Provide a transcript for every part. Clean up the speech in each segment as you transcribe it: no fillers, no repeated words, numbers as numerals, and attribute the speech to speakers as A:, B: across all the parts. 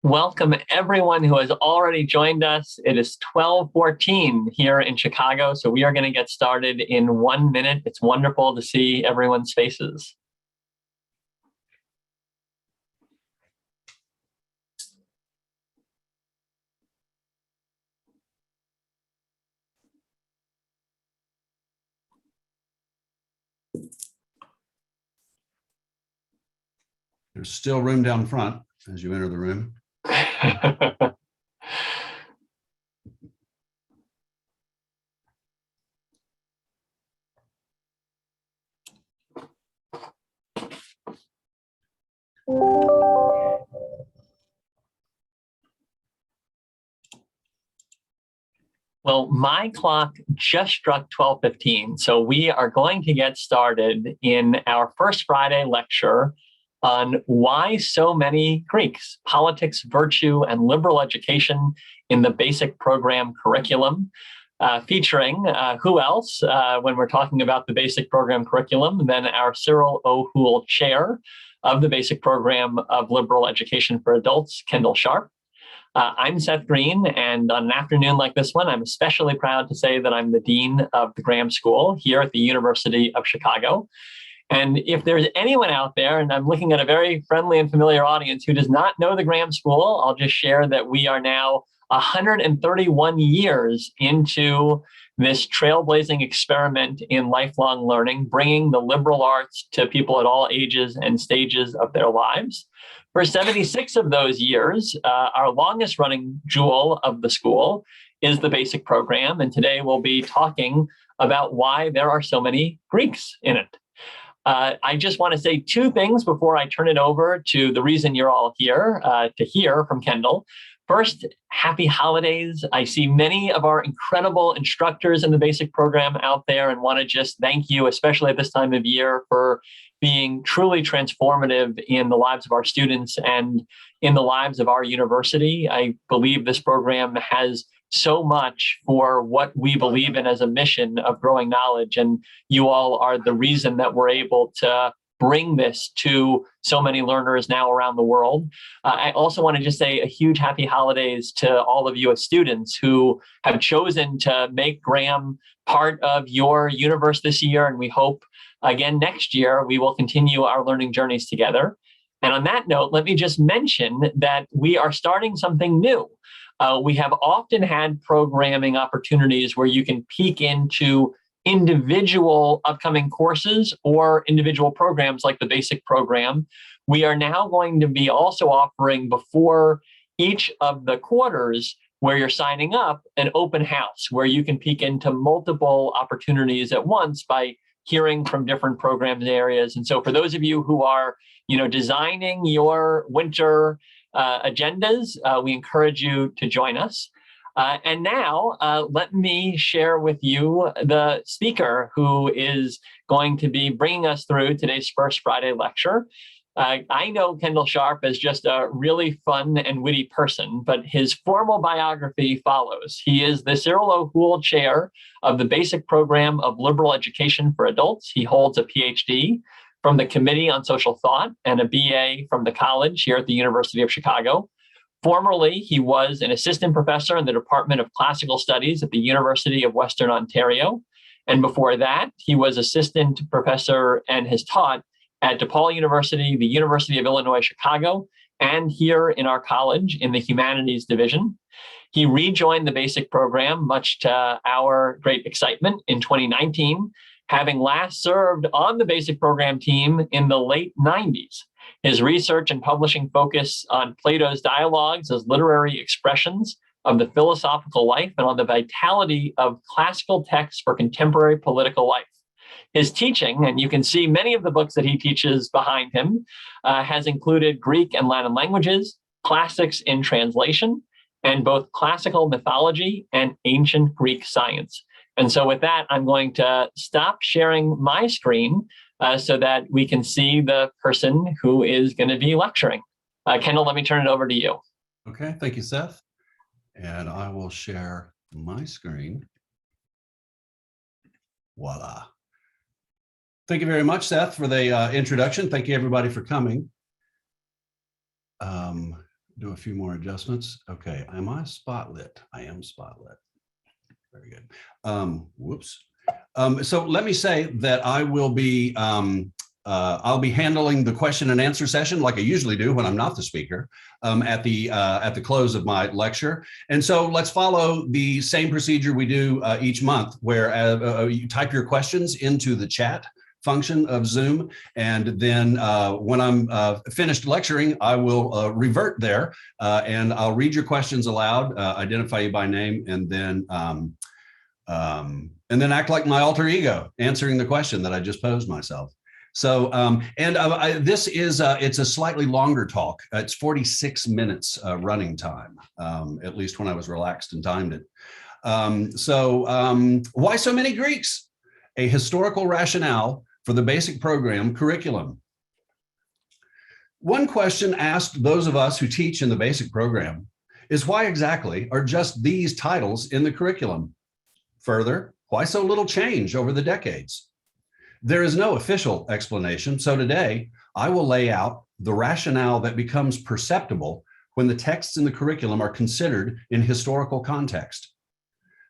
A: Welcome everyone who has already joined us. It is 12:14 here in Chicago, so we are going to get started in 1 minute. It's wonderful to see everyone's faces.
B: There's still room down front as you enter the room.
A: Well, my clock just struck 12:15, so we are going to get started in our first Friday lecture on why so many Greeks, politics, virtue, and liberal education in the basic program curriculum, featuring who else when we're talking about the basic program curriculum than our Cyril O. Houle Chair of the Basic Program of Liberal Education for Adults, Kendall Sharp. I'm Seth Green, and on an afternoon like this one, I'm especially proud to say that I'm the Dean of the Graham School here at the University of Chicago. And if there's anyone out there, and I'm looking at a very friendly and familiar audience who does not know the Graham School, I'll just share that we are now 131 years into this trailblazing experiment in lifelong learning, bringing the liberal arts to people at all ages and stages of their lives. For 76 of those years, our longest running jewel of the school is the basic program. And today we'll be talking about why there are so many Greeks in it. I just want to say two things before I turn it over to the reason you're all here to hear from Kendall. First, happy holidays. I see many of our incredible instructors in the basic program out there and want to just thank you, especially at this time of year, for being truly transformative in the lives of our students and in the lives of our university. I believe this program has so much for what we believe in as a mission of growing knowledge, and you all are the reason that we're able to bring this to so many learners now around the world. I also want to just say a huge happy holidays to all of you as students who have chosen to make Graham part of your universe this year, and we hope again next year we will continue our learning journeys together. And on that note, let me just mention that we are starting something new. We have often had programming opportunities where you can peek into individual upcoming courses or individual programs like the basic program. We are now going to be also offering before each of the quarters where you're signing up an open house where you can peek into multiple opportunities at once by hearing from different programs areas. And so for those of you who are, designing your winter agendas, we encourage you to join us. And now let me share with you the speaker who is going to be bringing us through today's first Friday lecture. I know Kendall Sharp as just a really fun and witty person, but his formal biography follows. He is the Cyril O. Houle Chair of the Basic Program of Liberal Education for Adults. He holds a PhD from the Committee on Social Thought and a BA from the college here at the University of Chicago. Formerly, he was an assistant professor in the Department of Classical Studies at the University of Western Ontario. And before that, he was assistant professor and has taught at DePaul University, the University of Illinois, Chicago, and here in our college in the Humanities Division. He rejoined the basic program, much to our great excitement, in 2019, having last served on the basic program team in the late 90s. His research and publishing focus on Plato's dialogues as literary expressions of the philosophical life and on the vitality of classical texts for contemporary political life. His teaching, and you can see many of the books that he teaches behind him, has included Greek and Latin languages, classics in translation, and both classical mythology and ancient Greek science. And so with that, I'm going to stop sharing my screen so that we can see the person who is going to be lecturing. Kendall, let me turn it over to you.
B: Okay, thank you, Seth. And I will share my screen. Voila. Thank you very much, Seth, for the introduction. Thank you, everybody, for coming. do a few more adjustments. Okay, am I spotlit? I am spotlit. Very good. Whoops. So let me say that I will be, I'll be handling the question and answer session like I usually do when I'm not the speaker at the close of my lecture. And so let's follow the same procedure we do each month, where you type your questions into the chat function of Zoom. And then when I'm finished lecturing, I will revert there and I'll read your questions aloud, identify you by name, and then act like my alter ego, answering the question that I just posed myself. So, this is, it's a slightly longer talk. It's 46 minutes running time, at least when I was relaxed and timed it. Why so many Greeks? A historical rationale for the basic program curriculum. One question asked those of us who teach in the basic program is, why exactly are just these titles in the curriculum? Further, why so little change over the decades? There is no official explanation, so today I will lay out the rationale that becomes perceptible when the texts in the curriculum are considered in historical context.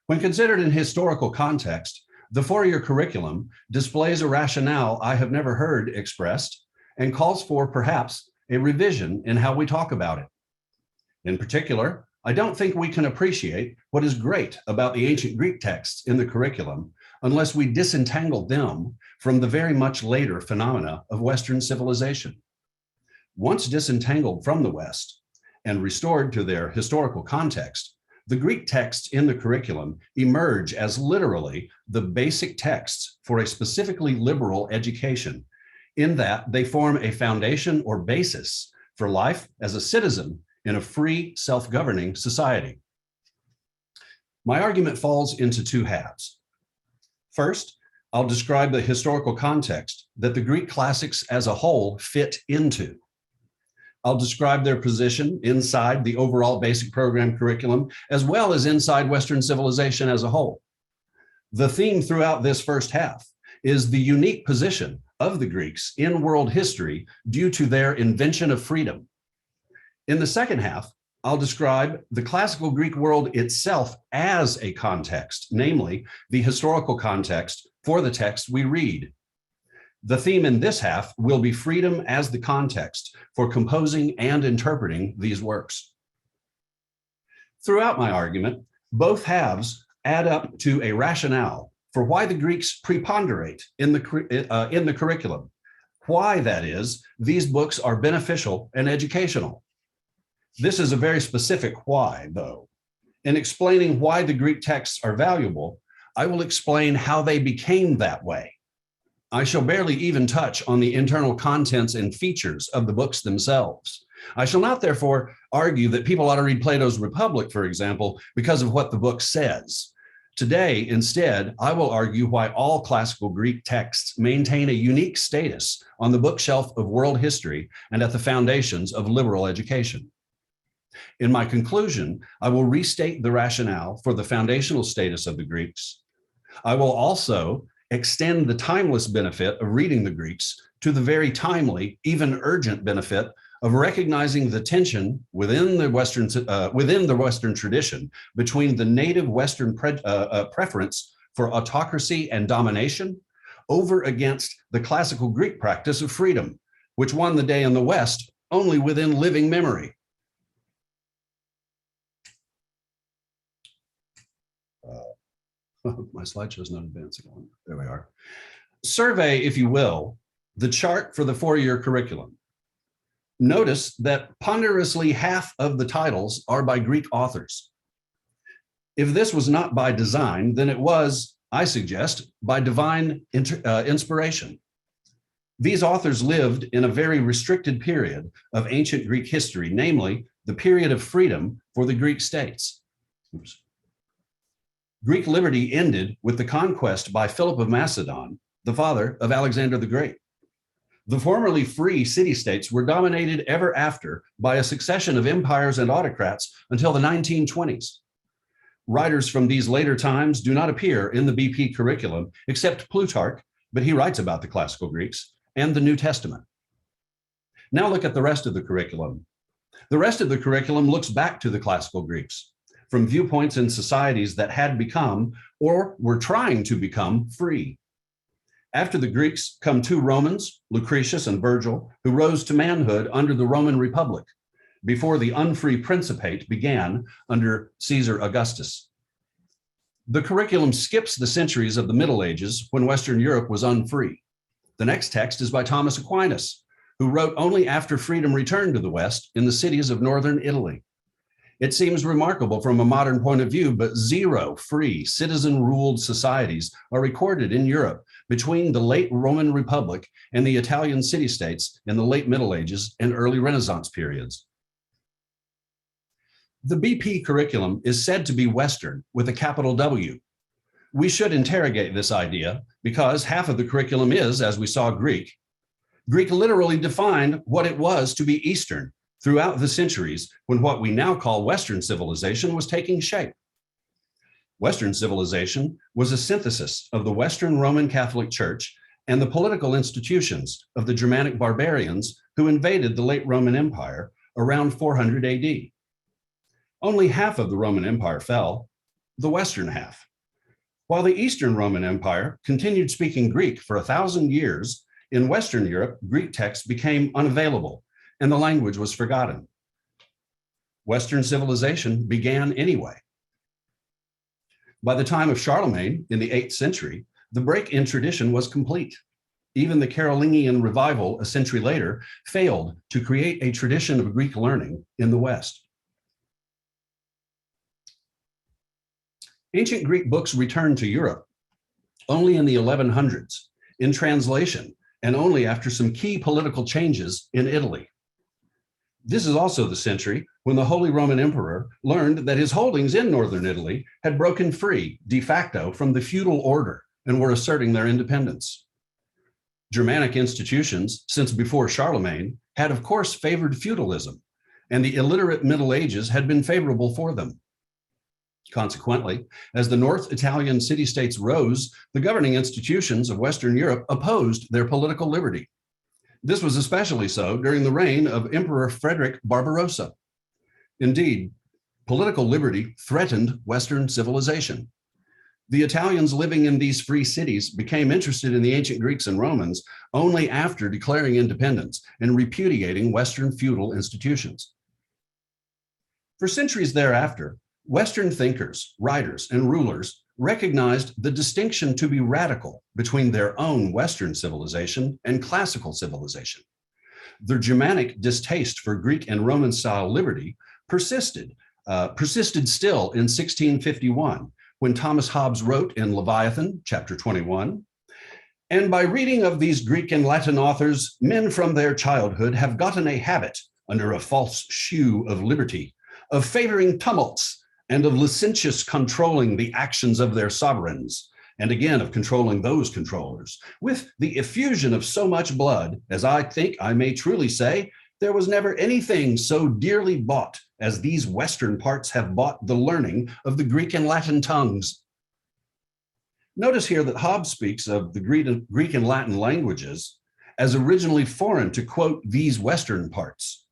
B: When considered in historical context, the four-year curriculum displays a rationale I have never heard expressed and calls for perhaps a revision in how we talk about it. In particular, I don't think we can appreciate what is great about the ancient Greek texts in the curriculum unless we disentangle them from the very much later phenomena of Western civilization. Once disentangled from the West and restored to their historical context, the Greek texts in the curriculum emerge as literally the basic texts for a specifically liberal education, in that they form a foundation or basis for life as a citizen in a free, self-governing society. My argument falls into two halves. First, I'll describe the historical context that the Greek classics as a whole fit into. I'll describe their position inside the overall basic program curriculum, as well as inside Western civilization as a whole. The theme throughout this first half is the unique position of the Greeks in world history due to their invention of freedom. In the second half, I'll describe the classical Greek world itself as a context, namely the historical context for the text we read. The theme in this half will be freedom as the context for composing and interpreting these works. Throughout my argument, both halves add up to a rationale for why the Greeks preponderate in the curriculum, why, that is, these books are beneficial and educational. This is a very specific why, though. In explaining why the Greek texts are valuable, I will explain how they became that way. I shall barely even touch on the internal contents and features of the books themselves. I shall not, therefore, argue that people ought to read Plato's Republic, for example, because of what the book says. Today, instead, I will argue why all classical Greek texts maintain a unique status on the bookshelf of world history and at the foundations of liberal education. In my conclusion, I will restate the rationale for the foundational status of the Greeks. I will also extend the timeless benefit of reading the Greeks to the very timely, even urgent benefit of recognizing the tension within the Western tradition between the native Western preference for autocracy and domination over against the classical Greek practice of freedom, which won the day in the West only within living memory. My slideshow's not advancing. There we are. Survey, if you will, the chart for the four-year curriculum. Notice that ponderously half of the titles are by Greek authors. If this was not by design, then it was, I suggest, by divine inspiration. These authors lived in a very restricted period of ancient Greek history, namely the period of freedom for the Greek states. Oops. Greek liberty ended with the conquest by Philip of Macedon, the father of Alexander the Great. The formerly free city-states were dominated ever after by a succession of empires and autocrats until the 1920s. Writers from these later times do not appear in the BP curriculum, except Plutarch, but he writes about the classical Greeks, and the New Testament. Now look at the rest of the curriculum. The rest of the curriculum looks back to the classical Greeks from viewpoints in societies that had become or were trying to become free. After the Greeks come two Romans, Lucretius and Virgil, who rose to manhood under the Roman Republic before the unfree principate began under Caesar Augustus. The curriculum skips the centuries of the Middle Ages when Western Europe was unfree. The next text is by Thomas Aquinas, who wrote only after freedom returned to the West in the cities of northern Italy. It seems remarkable from a modern point of view, but 0 free, citizen-ruled societies are recorded in Europe between the late Roman Republic and the Italian city-states in the late Middle Ages and early Renaissance periods. The BP curriculum is said to be Western with a capital W. We should interrogate this idea because half of the curriculum is, as we saw, Greek. Greek literally defined what it was to be Eastern throughout the centuries when what we now call Western civilization was taking shape. Western civilization was a synthesis of the Western Roman Catholic Church and the political institutions of the Germanic barbarians who invaded the late Roman Empire around 400 AD. Only half of the Roman Empire fell, the Western half. While the Eastern Roman Empire continued speaking Greek for 1,000 years, in Western Europe, Greek texts became unavailable and the language was forgotten. Western civilization began anyway. By the time of Charlemagne in the 8th century, the break in tradition was complete. Even the Carolingian revival a century later failed to create a tradition of Greek learning in the West. Ancient Greek books returned to Europe only in the 1100s, in translation, and only after some key political changes in Italy. This is also the century when the Holy Roman Emperor learned that his holdings in northern Italy had broken free de facto from the feudal order and were asserting their independence. Germanic institutions, since before Charlemagne, had of course favored feudalism, and the illiterate Middle Ages had been favorable for them. Consequently, as the North Italian city-states rose, the governing institutions of Western Europe opposed their political liberty. This was especially so during the reign of Emperor Frederick Barbarossa. Indeed, political liberty threatened Western civilization. The Italians living in these free cities became interested in the ancient Greeks and Romans only after declaring independence and repudiating Western feudal institutions. For centuries thereafter, Western thinkers, writers, and rulers recognized the distinction to be radical between their own Western civilization and classical civilization. Their Germanic distaste for Greek and Roman-style liberty persisted still in 1651, when Thomas Hobbes wrote in Leviathan, chapter 21, "And by reading of these Greek and Latin authors, men from their childhood have gotten a habit, under a false shew of liberty, of favoring tumults, and of licentious controlling the actions of their sovereigns, and again of controlling those controllers, with the effusion of so much blood, as I think I may truly say, there was never anything so dearly bought as these Western parts have bought the learning of the Greek and Latin tongues." Notice here that Hobbes speaks of the Greek and Latin languages as originally foreign to, quote, "these Western parts."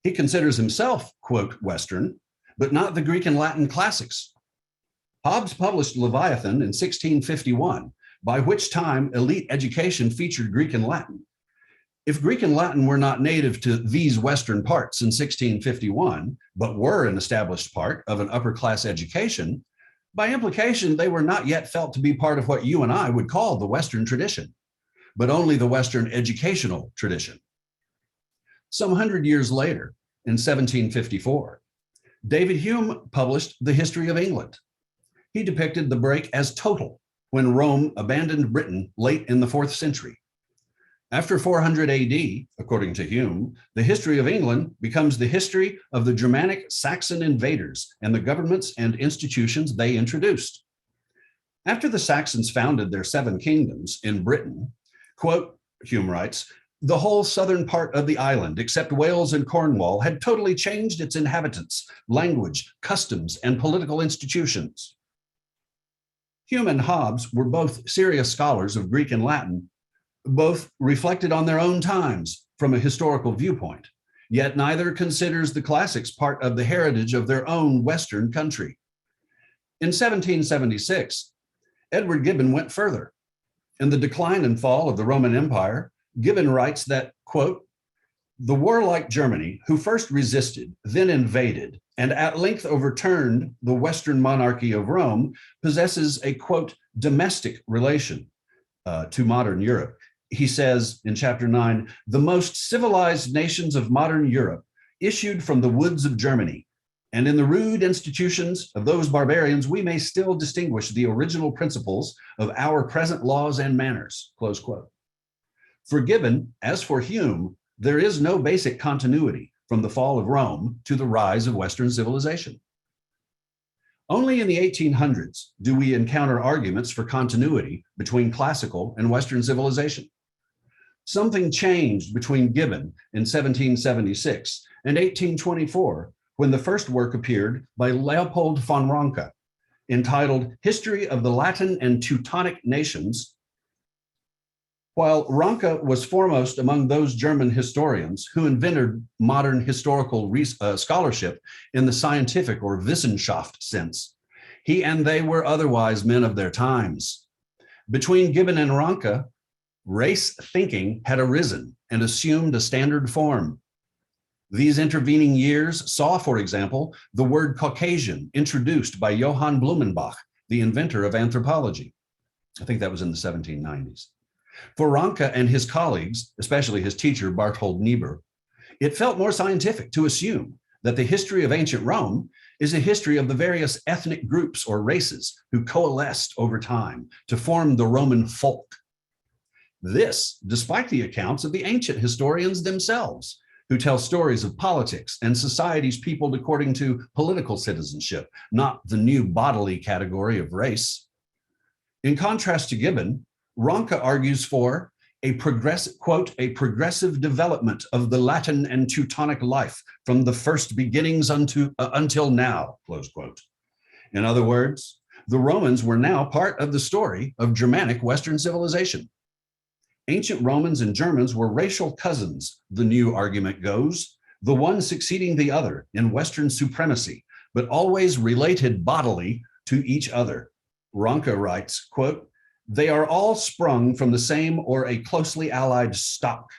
B: He considers himself, quote, "Western," but not the Greek and Latin classics. Hobbes published Leviathan in 1651, by which time elite education featured Greek and Latin. If Greek and Latin were not native to these Western parts in 1651, but were an established part of an upper class education, by implication, they were not yet felt to be part of what you and I would call the Western tradition, but only the Western educational tradition. Some 100 years later, in 1754, David Hume published The History of England. He depicted the break as total when Rome abandoned Britain late in the 4th century. After 400 AD, according to Hume, the history of England becomes the history of the Germanic Saxon invaders and the governments and institutions they introduced. After the Saxons founded their 7 kingdoms in Britain, quote, Hume writes, "The whole southern part of the island, except Wales and Cornwall, had totally changed its inhabitants, language, customs, and political institutions." Hume and Hobbes were both serious scholars of Greek and Latin. Both reflected on their own times from a historical viewpoint, yet neither considers the classics part of the heritage of their own Western country. In 1776, Edward Gibbon went further. In The Decline and Fall of the Roman Empire, Gibbon writes that, quote, "The warlike Germany, who first resisted, then invaded, and at length overturned the Western monarchy of Rome, possesses a, quote, domestic relation to modern Europe." He says in chapter 9, "The most civilized nations of modern Europe issued from the woods of Germany, and in the rude institutions of those barbarians, we may still distinguish the original principles of our present laws and manners," close quote. For Gibbon, as for Hume, there is no basic continuity from the fall of Rome to the rise of Western civilization. Only in the 1800s do we encounter arguments for continuity between classical and Western civilization. Something changed between Gibbon in 1776 and 1824 when the first work appeared by Leopold von Ranke, entitled History of the Latin and Teutonic Nations. While Ranke was foremost among those German historians who invented modern historical scholarship in the scientific or Wissenschaft sense, he and they were otherwise men of their times. Between Gibbon and Ranke, race thinking had arisen and assumed a standard form. These intervening years saw, for example, the word Caucasian introduced by Johann Blumenbach, the inventor of anthropology. I think that was in the 1790s. For Ranke and his colleagues, especially his teacher, Barthold Niebuhr, it felt more scientific to assume that the history of ancient Rome is a history of the various ethnic groups or races who coalesced over time to form the Roman folk. This, despite the accounts of the ancient historians themselves, who tell stories of politics and societies peopled according to political citizenship, not the new bodily category of race. In contrast to Gibbon, Ranke argues for a quote, "a progressive development of the Latin and Teutonic life from the first beginnings until now," close quote. In other words, the Romans were now part of the story of Germanic Western civilization. Ancient Romans and Germans were racial cousins, the new argument goes, the one succeeding the other in Western supremacy, but always related bodily to each other. Ranke writes, quote, "They are all sprung from the same or a closely allied stock,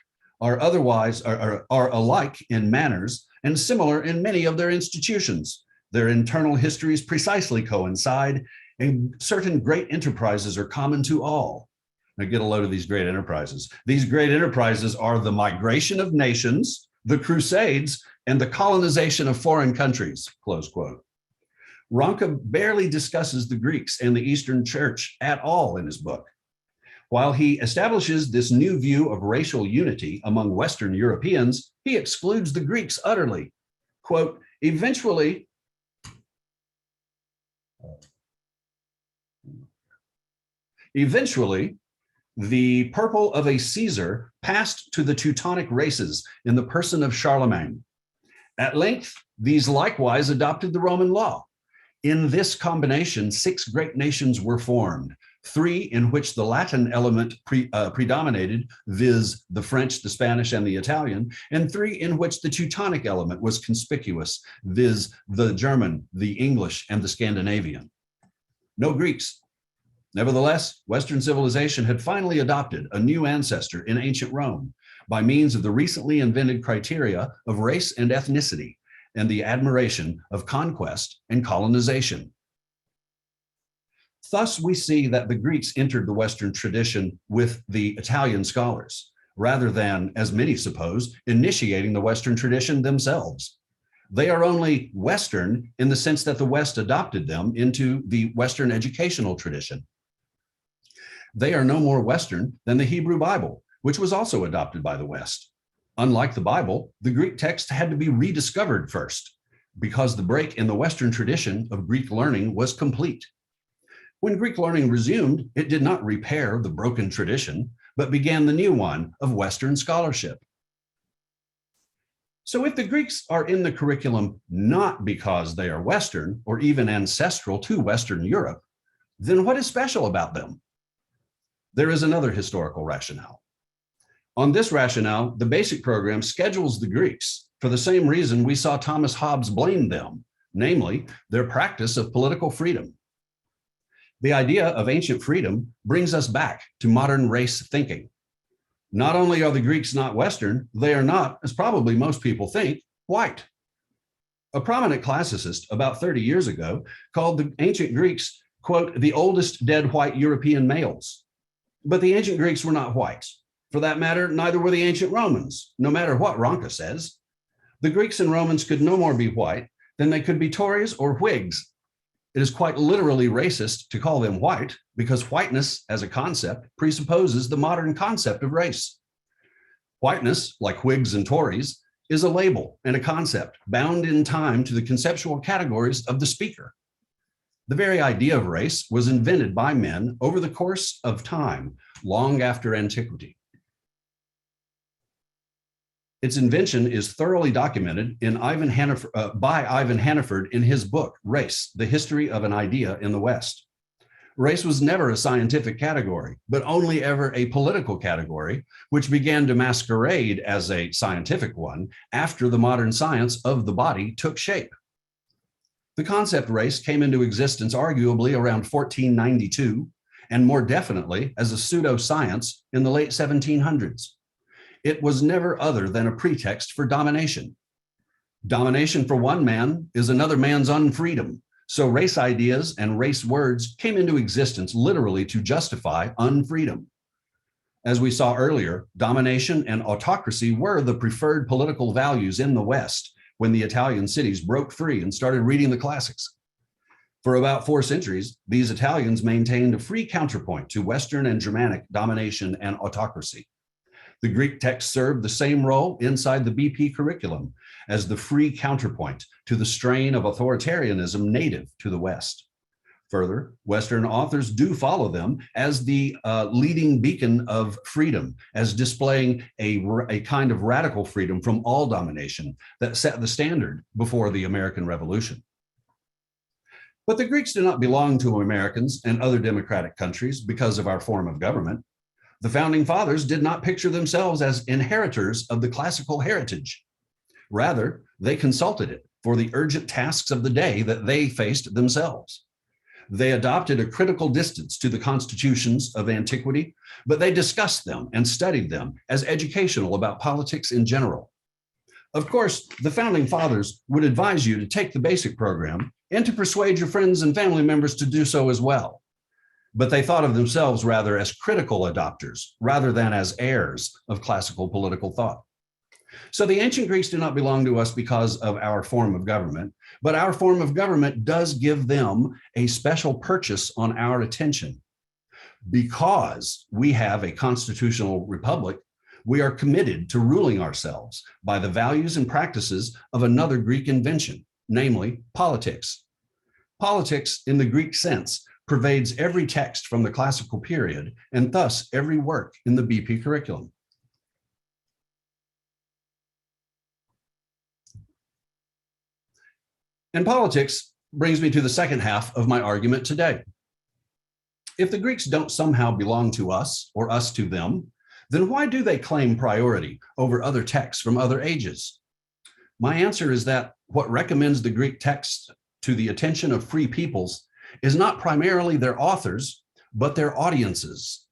B: are alike in manners and similar in many of their institutions. Their internal histories precisely coincide, and certain great enterprises are common to all." Now get a load of these great enterprises. These great enterprises are the migration of nations, the Crusades, and the colonization of foreign countries, close quote. Ranke barely discusses the Greeks and the Eastern Church at all in his book. While he establishes this new view of racial unity among Western Europeans, he excludes the Greeks utterly. Quote, Eventually, the purple of a Caesar passed to the Teutonic races in the person of Charlemagne. At length, these likewise adopted the Roman law. In this combination, 6 great nations were formed, 3 in which the Latin element predominated, viz. The French, the Spanish, and the Italian, and 3 in which the Teutonic element was conspicuous, viz. The German, the English, and the Scandinavian. No Greeks. Nevertheless, Western civilization had finally adopted a new ancestor in ancient Rome by means of the recently invented criteria of race and ethnicity and the admiration of conquest and colonization. Thus, we see that the Greeks entered the Western tradition with the Italian scholars, rather than, as many suppose, initiating the Western tradition themselves. They are only Western in the sense that the West adopted them into the Western educational tradition. They are no more Western than the Hebrew Bible, which was also adopted by the West. Unlike the Bible, the Greek text had to be rediscovered first, because the break in the Western tradition of Greek learning was complete. When Greek learning resumed, it did not repair the broken tradition, but began the new one of Western scholarship. So if the Greeks are in the curriculum not because they are Western or even ancestral to Western Europe, then what is special about them? There is another historical rationale. On this rationale, the basic program schedules the Greeks for the same reason we saw Thomas Hobbes blame them, namely their practice of political freedom. The idea of ancient freedom brings us back to modern race thinking. Not only are the Greeks not Western, they are not, as probably most people think, white. A prominent classicist about 30 years ago called the ancient Greeks, quote, the oldest dead white European males. But the ancient Greeks were not white. For that matter, neither were the ancient Romans, no matter what Ranke says. The Greeks and Romans could no more be white than they could be Tories or Whigs. It is quite literally racist to call them white because whiteness as a concept presupposes the modern concept of race. Whiteness, like Whigs and Tories, is a label and a concept bound in time to the conceptual categories of the speaker. The very idea of race was invented by men over the course of time, long after antiquity. Its invention is thoroughly documented by Ivan Hannaford in his book, Race, The History of an Idea in the West. Race was never a scientific category, but only ever a political category, which began to masquerade as a scientific one after the modern science of the body took shape. The concept race came into existence arguably around 1492, and more definitely as a pseudoscience in the late 1700s. It was never other than a pretext for domination. Domination for one man is another man's unfreedom. So race ideas and race words came into existence literally to justify unfreedom. As we saw earlier, domination and autocracy were the preferred political values in the West when the Italian cities broke free and started reading the classics. For about 4 centuries, these Italians maintained a free counterpoint to Western and Germanic domination and autocracy. The Greek text served the same role inside the BP curriculum as the free counterpoint to the strain of authoritarianism native to the West. Further, Western authors do follow them as the leading beacon of freedom, as displaying a kind of radical freedom from all domination that set the standard before the American Revolution. But the Greeks do not belong to Americans and other democratic countries because of our form of government. The founding fathers did not picture themselves as inheritors of the classical heritage. Rather, they consulted it for the urgent tasks of the day that they faced themselves. They adopted a critical distance to the constitutions of antiquity, but they discussed them and studied them as educational about politics in general. Of course, the founding fathers would advise you to take the basic program and to persuade your friends and family members to do so as well. But they thought of themselves rather as critical adopters rather than as heirs of classical political thought. So the ancient Greeks do not belong to us because of our form of government, but our form of government does give them a special purchase on our attention. Because we have a constitutional republic, we are committed to ruling ourselves by the values and practices of another Greek invention, namely politics. Politics, in the Greek sense, pervades every text from the classical period and thus every work in the BP curriculum. And politics brings me to the second half of my argument today. If the Greeks don't somehow belong to us or us to them, then why do they claim priority over other texts from other ages? My answer is that what recommends the Greek text to the attention of free peoples is not primarily their authors, but their audiences.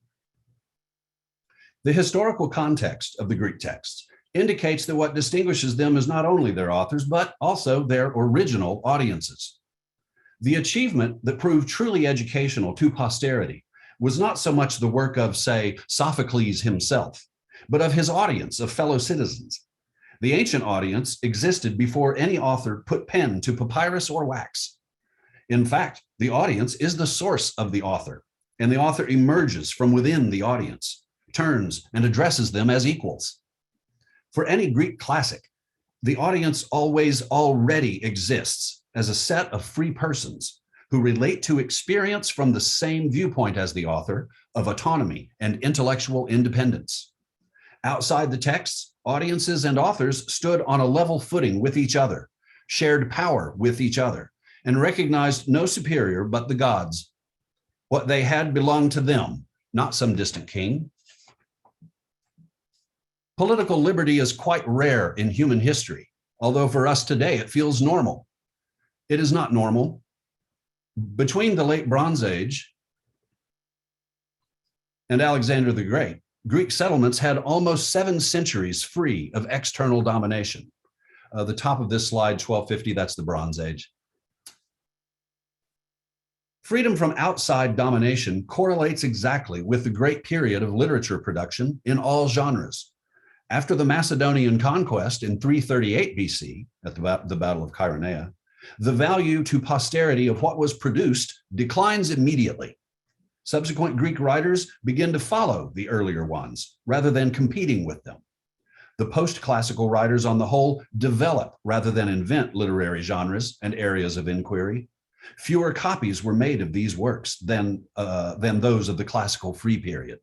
B: The historical context of the Greek text indicates that what distinguishes them is not only their authors, but also their original audiences. The achievement that proved truly educational to posterity was not so much the work of, say, Sophocles himself, but of his audience of fellow citizens. The ancient audience existed before any author put pen to papyrus or wax. In fact, the audience is the source of the author, and the author emerges from within the audience, turns and addresses them as equals. For any Greek classic, the audience always already exists as a set of free persons who relate to experience from the same viewpoint as the author of autonomy and intellectual independence. Outside the texts, audiences and authors stood on a level footing with each other, shared power with each other, and recognized no superior but the gods. What they had belonged to them, not some distant king. Political liberty is quite rare in human history, although for us today it feels normal. It is not normal. Between the late Bronze Age and Alexander the Great, Greek settlements had almost 7 centuries free of external domination. The top of this slide, 1250, that's the Bronze Age. Freedom from outside domination correlates exactly with the great period of literature production in all genres. After the Macedonian conquest in 338 BC, at the Battle of Chaeronea, the value to posterity of what was produced declines immediately. Subsequent Greek writers begin to follow the earlier ones rather than competing with them. The post-classical writers, on the whole, develop rather than invent literary genres and areas of inquiry. Fewer copies were made of these works than those of the classical free period.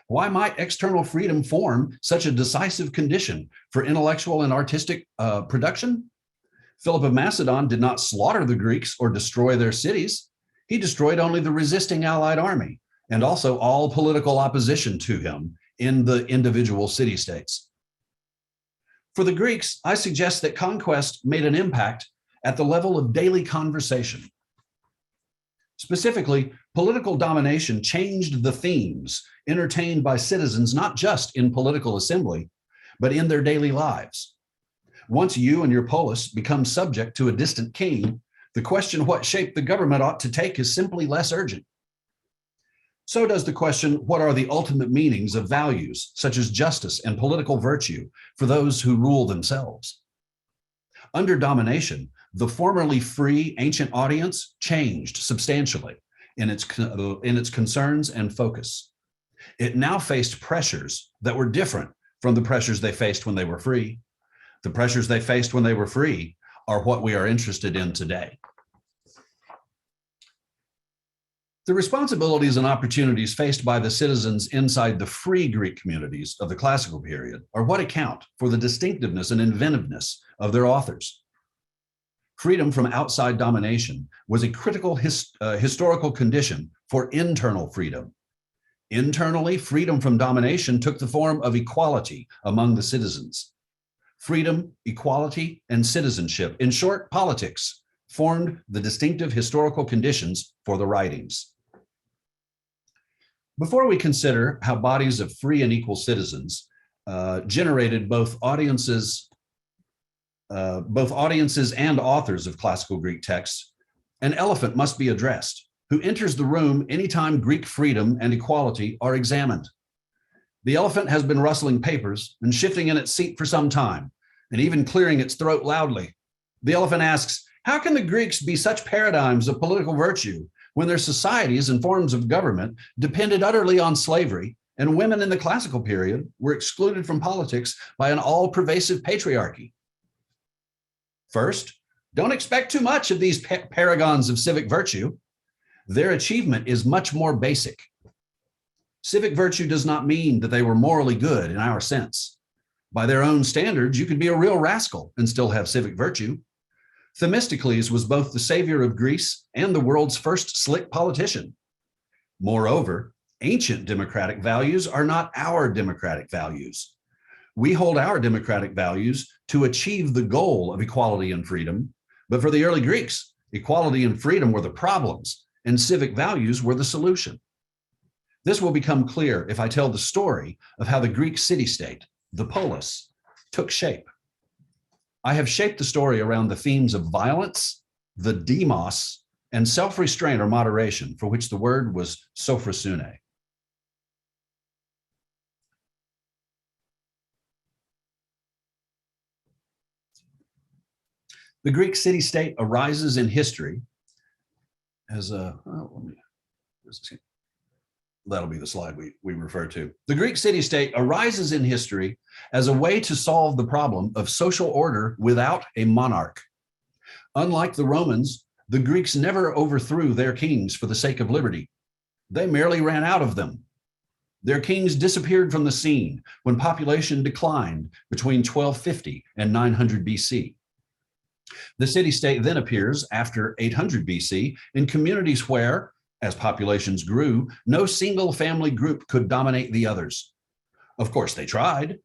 B: Why might external freedom form such a decisive condition for intellectual and artistic production? Philip of Macedon did not slaughter the Greeks or destroy their cities. He destroyed only the resisting allied army and also all political opposition to him in the individual city-states. For the Greeks, I suggest that conquest made an impact at the level of daily conversation. Specifically, political domination changed the themes entertained by citizens, not just in political assembly, but in their daily lives. Once you and your polis become subject to a distant king, the question what shape the government ought to take is simply less urgent. So does the question, what are the ultimate meanings of values, such as justice and political virtue, for those who rule themselves? Under domination, the formerly free ancient audience changed substantially in its concerns and focus. It now faced pressures that were different from the pressures they faced when they were free. The pressures they faced when they were free are what we are interested in today. The responsibilities and opportunities faced by the citizens inside the free Greek communities of the classical period are what account for the distinctiveness and inventiveness of their authors. Freedom from outside domination was a critical historical condition for internal freedom. Internally, freedom from domination took the form of equality among the citizens. Freedom, equality, and citizenship, in short, politics, formed the distinctive historical conditions for the writings. Before we consider how bodies of free and equal citizens generated both audiences and authors of classical Greek texts, an elephant must be addressed, who enters the room anytime Greek freedom and equality are examined. The elephant has been rustling papers and shifting in its seat for some time, and even clearing its throat loudly. The elephant asks, how can the Greeks be such paradigms of political virtue when their societies and forms of government depended utterly on slavery, and women in the classical period were excluded from politics by an all-pervasive patriarchy? First, don't expect too much of these paragons of civic virtue. Their achievement is much more basic. Civic virtue does not mean that they were morally good in our sense. By their own standards, you could be a real rascal and still have civic virtue. Themistocles was both the savior of Greece and the world's first slick politician. Moreover, ancient democratic values are not our democratic values. We hold our democratic values to achieve the goal of equality and freedom, but for the early Greeks, equality and freedom were the problems, and civic values were the solution. This will become clear if I tell the story of how the Greek city-state, the polis, took shape. I have shaped the story around the themes of violence, the demos, and self-restraint or moderation, for which the word was sophrosune. The Greek city-state arises in history as a, that'll be the slide we refer to. The Greek city-state arises in history as a way to solve the problem of social order without a monarch. Unlike the Romans, the Greeks never overthrew their kings for the sake of liberty. They merely ran out of them. Their kings disappeared from the scene when population declined between 1250 and 900 BC. The city-state then appears after 800 BC in communities where, as populations grew, no single family group could dominate the others. Of course, they tried.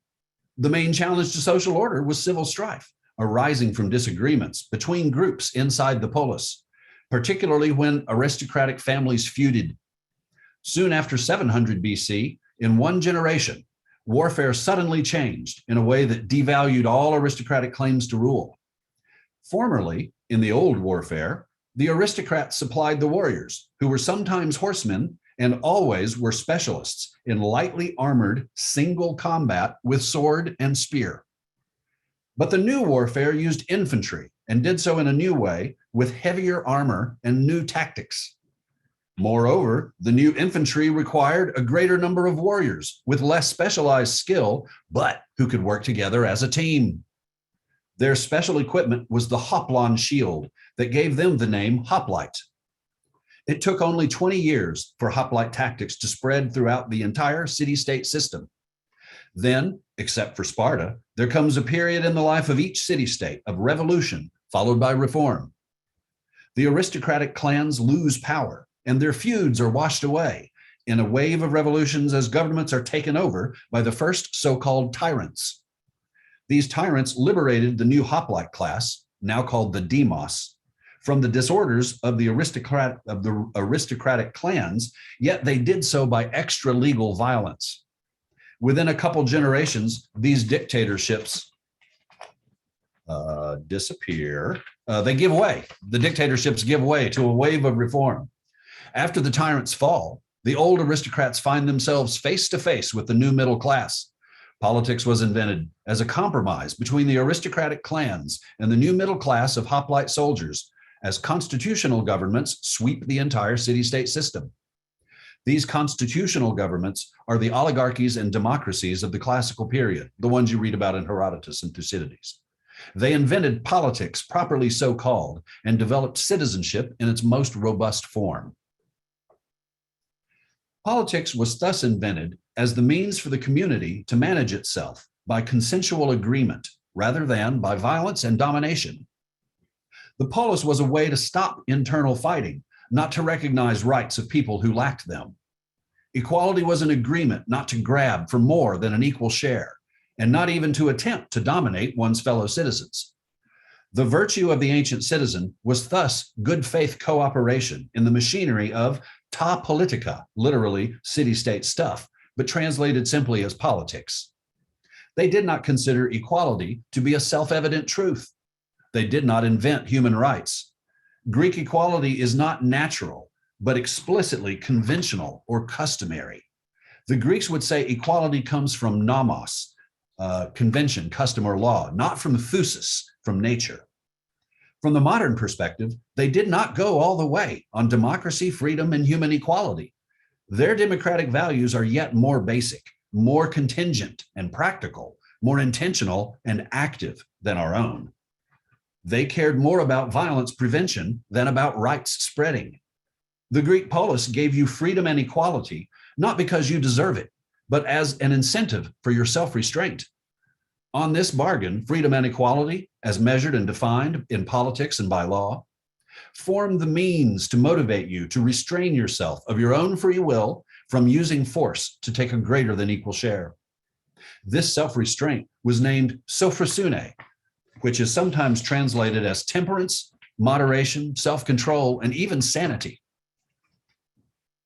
B: The main challenge to social order was civil strife, arising from disagreements between groups inside the polis, particularly when aristocratic families feuded. Soon after 700 BC, in one generation, warfare suddenly changed in a way that devalued all aristocratic claims to rule. Formerly, in the old warfare, the aristocrats supplied the warriors, who were sometimes horsemen and always were specialists in lightly armored single combat with sword and spear. But the new warfare used infantry and did so in a new way with heavier armor and new tactics. Moreover, the new infantry required a greater number of warriors with less specialized skill, but who could work together as a team. Their special equipment was the Hoplon shield that gave them the name Hoplite. It took only 20 years for hoplite tactics to spread throughout the entire city-state system. Then, except for Sparta, there comes a period in the life of each city-state of revolution, followed by reform. The aristocratic clans lose power, and their feuds are washed away in a wave of revolutions as governments are taken over by the first so-called tyrants. These tyrants liberated the new hoplite class, now called the demos, from the disorders of the aristocratic clans, yet they did so by extra-legal violence. Within a couple generations, these dictatorships disappear. They give way. The dictatorships give way to a wave of reform. After the tyrants fall, the old aristocrats find themselves face to face with the new middle class. Politics was invented as a compromise between the aristocratic clans and the new middle class of hoplite soldiers, as constitutional governments sweep the entire city-state system. These constitutional governments are the oligarchies and democracies of the classical period, the ones you read about in Herodotus and Thucydides. They invented politics, properly so called, and developed citizenship in its most robust form. Politics was thus invented as the means for the community to manage itself by consensual agreement rather than by violence and domination. The polis was a way to stop internal fighting, not to recognize rights of people who lacked them. Equality was an agreement not to grab for more than an equal share, and not even to attempt to dominate one's fellow citizens. The virtue of the ancient citizen was thus good faith cooperation in the machinery of ta politica, literally city-state stuff, but translated simply as politics. They did not consider equality to be a self-evident truth. They did not invent human rights. Greek equality is not natural, but explicitly conventional or customary. The Greeks would say equality comes from nomos, convention, custom, or law, not from thusis, from nature. From the modern perspective, they did not go all the way on democracy, freedom, and human equality. Their democratic values are yet more basic, more contingent and practical, more intentional and active than our own. They cared more about violence prevention than about rights spreading. The Greek polis gave you freedom and equality, not because you deserve it, but as an incentive for your self-restraint. On this bargain, freedom and equality, as measured and defined in politics and by law, form the means to motivate you to restrain yourself of your own free will from using force to take a greater than equal share. This self-restraint was named sophrosune, which is sometimes translated as temperance, moderation, self-control, and even sanity.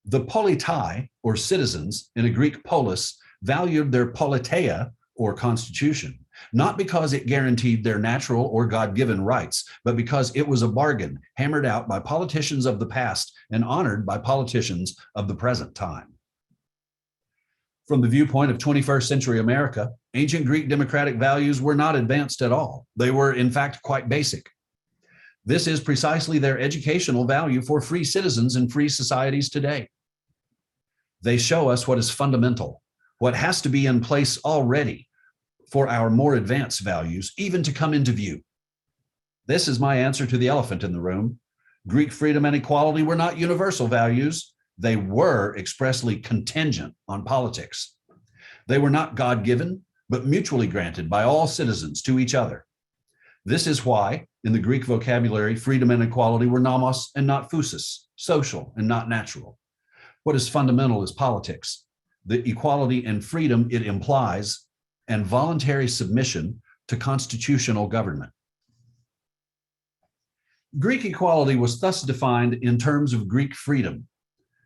B: The politai, or citizens, in a Greek polis valued their politeia, or constitution, not because it guaranteed their natural or God-given rights, but because it was a bargain hammered out by politicians of the past and honored by politicians of the present time. From the viewpoint of 21st century America, ancient Greek democratic values were not advanced at all. They were, in fact, quite basic. This is precisely their educational value for free citizens in free societies today. They show us what is fundamental, what has to be in place already for our more advanced values even to come into view. This is my answer to the elephant in the room. Greek freedom and equality were not universal values. They were expressly contingent on politics. They were not God-given, but mutually granted by all citizens to each other. This is why, in the Greek vocabulary, freedom and equality were nomos and not phusis, social and not natural. What is fundamental is politics, the equality and freedom it implies, and voluntary submission to constitutional government. Greek equality was thus defined in terms of Greek freedom,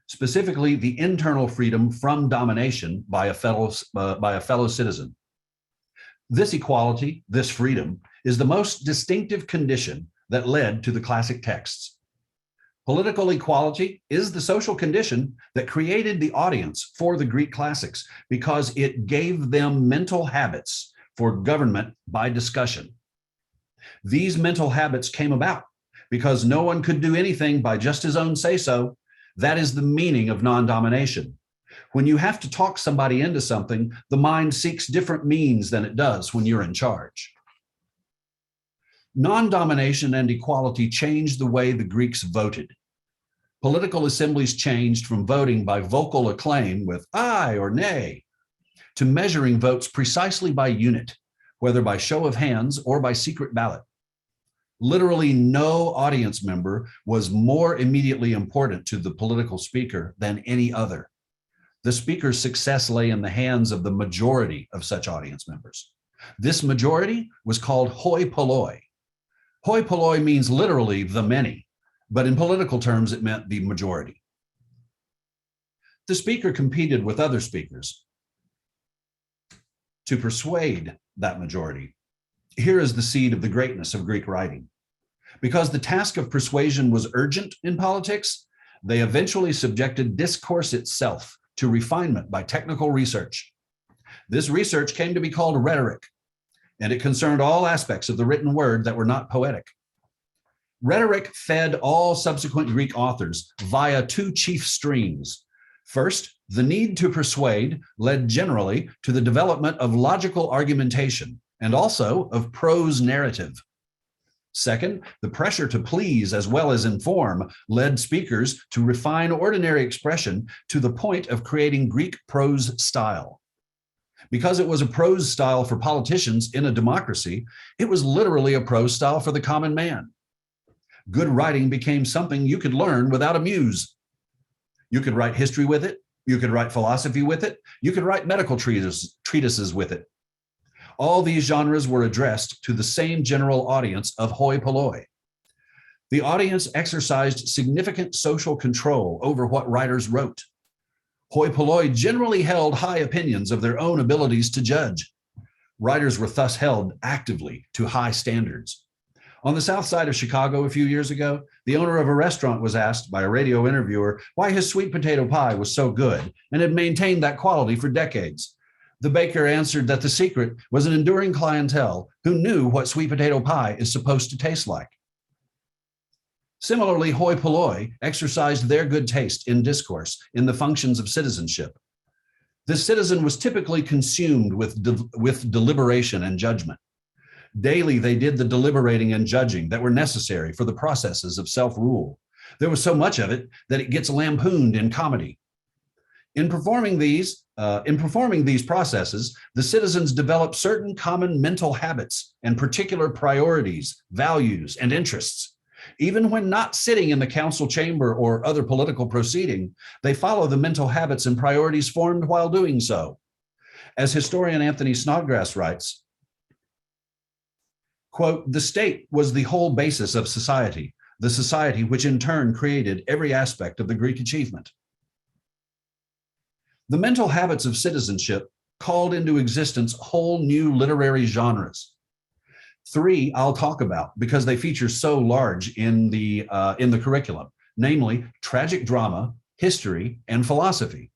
B: specifically the internal freedom from domination by a fellow citizen. This equality, this freedom, is the most distinctive condition that led to the classic texts. Political equality is the social condition that created the audience for the Greek classics because it gave them mental habits for government by discussion. These mental habits came about because no one could do anything by just his own say-so. That is the meaning of non-domination. When you have to talk somebody into something, the mind seeks different means than it does when you're in charge. Non-domination and equality changed the way the Greeks voted. Political assemblies changed from voting by vocal acclaim with aye or nay to measuring votes precisely by unit, whether by show of hands or by secret ballot. Literally no audience member was more immediately important to the political speaker than any other. The speaker's success lay in the hands of the majority of such audience members. This majority was called hoi polloi. Hoi polloi means literally the many, but in political terms, it meant the majority. The speaker competed with other speakers to persuade that majority. Here is the seed of the greatness of Greek writing. Because the task of persuasion was urgent in politics, they eventually subjected discourse itself to refinement by technical research. This research came to be called rhetoric, and it concerned all aspects of the written word that were not poetic. Rhetoric fed all subsequent Greek authors via two chief streams. First, the need to persuade led generally to the development of logical argumentation and also of prose narrative. Second, the pressure to please as well as inform led speakers to refine ordinary expression to the point of creating Greek prose style. Because it was a prose style for politicians in a democracy, it was literally a prose style for the common man. Good writing became something you could learn without a muse. You could write history with it, you could write philosophy with it, you could write medical treatises with it. All these genres were addressed to the same general audience of hoi polloi. The audience exercised significant social control over what writers wrote. Hoi polloi generally held high opinions of their own abilities to judge. Writers were thus held actively to high standards. On the south side of Chicago a few years ago, the owner of a restaurant was asked by a radio interviewer why his sweet potato pie was so good and had maintained that quality for decades. The baker answered that the secret was an enduring clientele who knew what sweet potato pie is supposed to taste like. Similarly, hoi polloi exercised their good taste in discourse in the functions of citizenship. The citizen was typically consumed with deliberation and judgment. Daily, they did the deliberating and judging that were necessary for the processes of self-rule. There was so much of it that it gets lampooned in comedy. In performing these processes, the citizens developed certain common mental habits and particular priorities, values, and interests. Even when not sitting in the council chamber or other political proceeding, they follow the mental habits and priorities formed while doing so. As historian Anthony Snodgrass writes, quote, "The state was the whole basis of society, the society which in turn created every aspect of the Greek achievement." The mental habits of citizenship called into existence whole new literary genres. Three I'll talk about because they feature so large in the curriculum, namely tragic drama, history, and philosophy.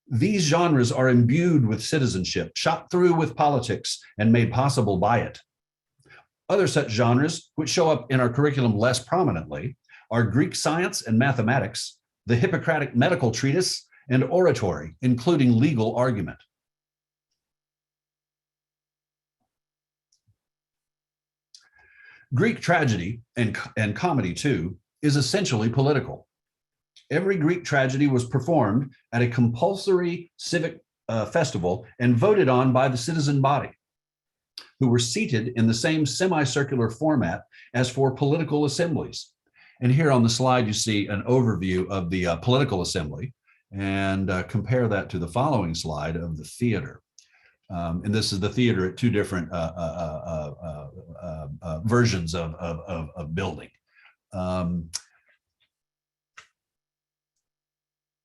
B: These genres are imbued with citizenship, shot through with politics, and made possible by it. Other such genres, which show up in our curriculum less prominently, are Greek science and mathematics, the Hippocratic medical treatise, and oratory, including legal argument. Greek tragedy, and comedy too, is essentially political. Every Greek tragedy was performed at a compulsory civic festival and voted on by the citizen body, who were seated in the same semicircular format as for political assemblies. And here on the slide, you see an overview of the political assembly, and compare that to the following slide of the theater. And this is the theater at two different versions of building.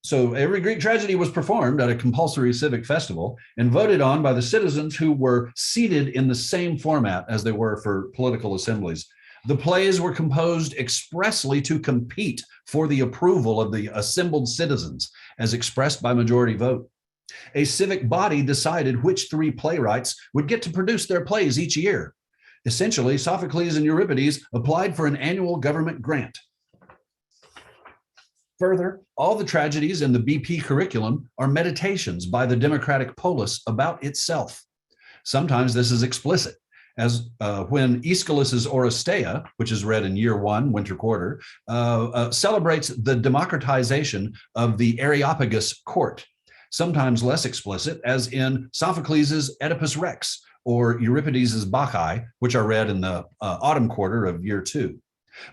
B: So every Greek tragedy was performed at a compulsory civic festival and voted on by the citizens who were seated in the same format as they were for political assemblies. The plays were composed expressly to compete for the approval of the assembled citizens as expressed by majority vote. A civic body decided which three playwrights would get to produce their plays each year. Essentially, Sophocles and Euripides applied for an annual government grant. Further, all the tragedies in the BP curriculum are meditations by the democratic polis about itself. Sometimes this is explicit, as when Aeschylus's Oresteia, which is read in year 1, winter quarter, celebrates the democratization of the Areopagus court. Sometimes less explicit, as in Sophocles' Oedipus Rex or Euripides' Bacchae, which are read in the autumn quarter of year 2.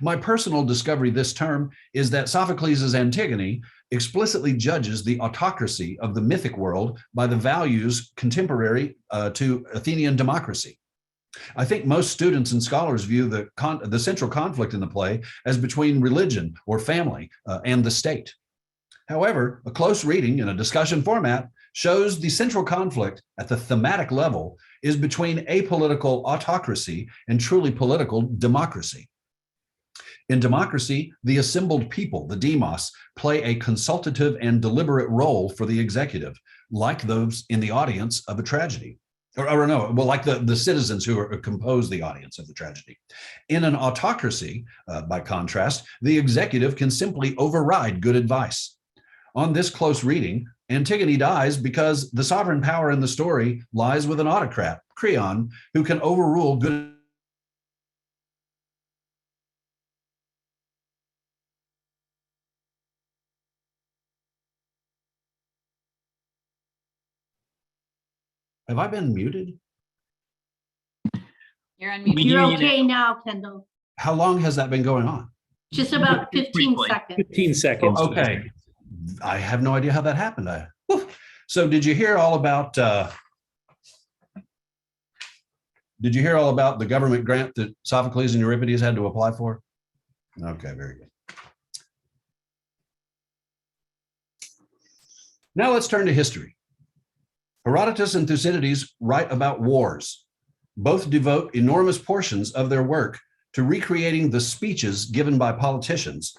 B: My personal discovery this term is that Sophocles' Antigone explicitly judges the autocracy of the mythic world by the values contemporary to Athenian democracy. I think most students and scholars view the central conflict in the play as between religion or family and the state. However, a close reading in a discussion format shows the central conflict at the thematic level is between apolitical autocracy and truly political democracy. In democracy, the assembled people, the demos, play a consultative and deliberate role for the executive, like those in the audience of a tragedy. Like the citizens who compose the audience of the tragedy. In an autocracy, by contrast, the executive can simply override good advice. On this close reading, Antigone dies because the sovereign power in the story lies with an autocrat, Creon, who can overrule good. Have I been muted?
C: You're unmuted.
D: You're okay now, Kendall.
B: How long has that been going on?
D: Just about 15
A: Briefly.
D: seconds.
E: 15 seconds.
B: Oh, okay. I have no idea how that happened. So did you hear all about the government grant that Sophocles and Euripides had to apply for? Okay, very good. Now let's turn to history. Herodotus and Thucydides write about wars. Both devote enormous portions of their work to recreating the speeches given by politicians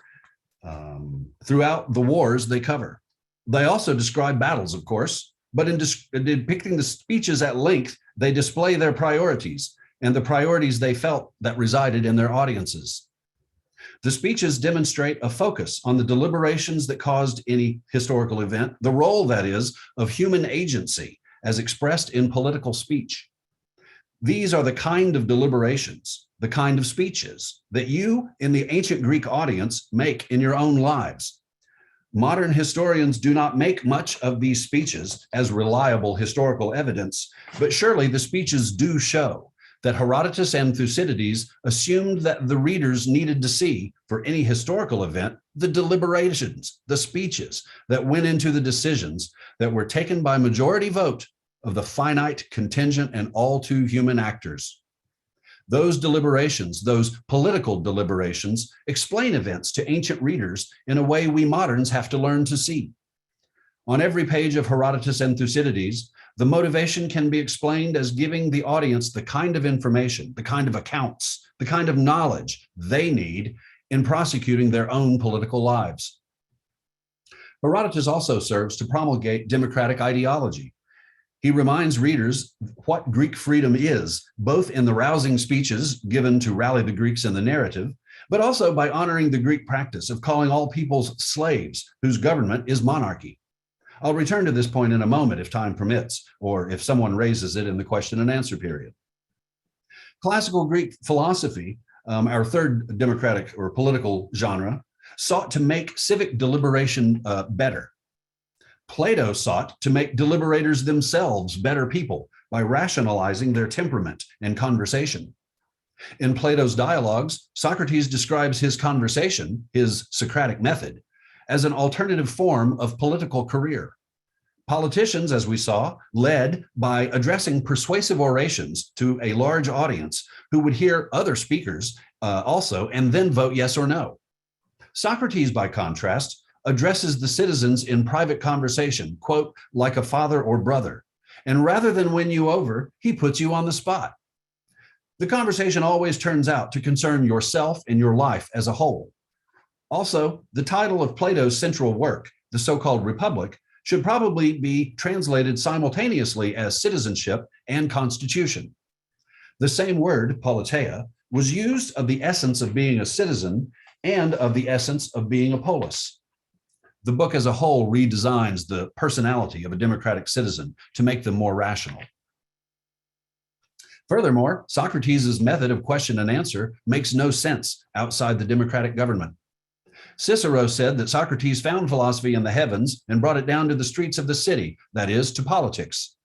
B: throughout the wars they cover. They also describe battles, of course, but in depicting the speeches at length, they display their priorities and the priorities they felt that resided in their audiences. The speeches demonstrate a focus on the deliberations that caused any historical event, the role, that is, of human agency as expressed in political speech. These are the kind of deliberations, the kind of speeches that you in the ancient Greek audience make in your own lives. Modern historians do not make much of these speeches as reliable historical evidence, but surely the speeches do show that Herodotus and Thucydides assumed that the readers needed to see, for any historical event, the deliberations, the speeches that went into the decisions that were taken by majority vote of the finite, contingent, and all too human actors. Those deliberations, those political deliberations, explain events to ancient readers in a way we moderns have to learn to see. On every page of Herodotus and Thucydides, the motivation can be explained as giving the audience the kind of information, the kind of accounts, the kind of knowledge they need in prosecuting their own political lives. Herodotus also serves to promulgate democratic ideology. He reminds readers what Greek freedom is, both in the rousing speeches given to rally the Greeks in the narrative, but also by honoring the Greek practice of calling all peoples slaves, whose government is monarchy. I'll return to this point in a moment if time permits, or if someone raises it in the question and answer period. Classical Greek philosophy, our third democratic or political genre, sought to make civic deliberation better. Plato sought to make deliberators themselves better people by rationalizing their temperament and conversation. In Plato's dialogues, Socrates describes his conversation, his Socratic method, as an alternative form of political career. Politicians, as we saw, led by addressing persuasive orations to a large audience who would hear other speakers also and then vote yes or no. Socrates, by contrast, addresses the citizens in private conversation, quote, like a father or brother. And rather than win you over, he puts you on the spot. The conversation always turns out to concern yourself and your life as a whole. Also, the title of Plato's central work, the so-called Republic, should probably be translated simultaneously as citizenship and constitution. The same word, politeia, was used of the essence of being a citizen and of the essence of being a polis. The book as a whole redesigns the personality of a democratic citizen to make them more rational. Furthermore, Socrates' method of question and answer makes no sense outside the democratic government. Cicero said that Socrates found philosophy in the heavens and brought it down to the streets of the city, that is, to politics.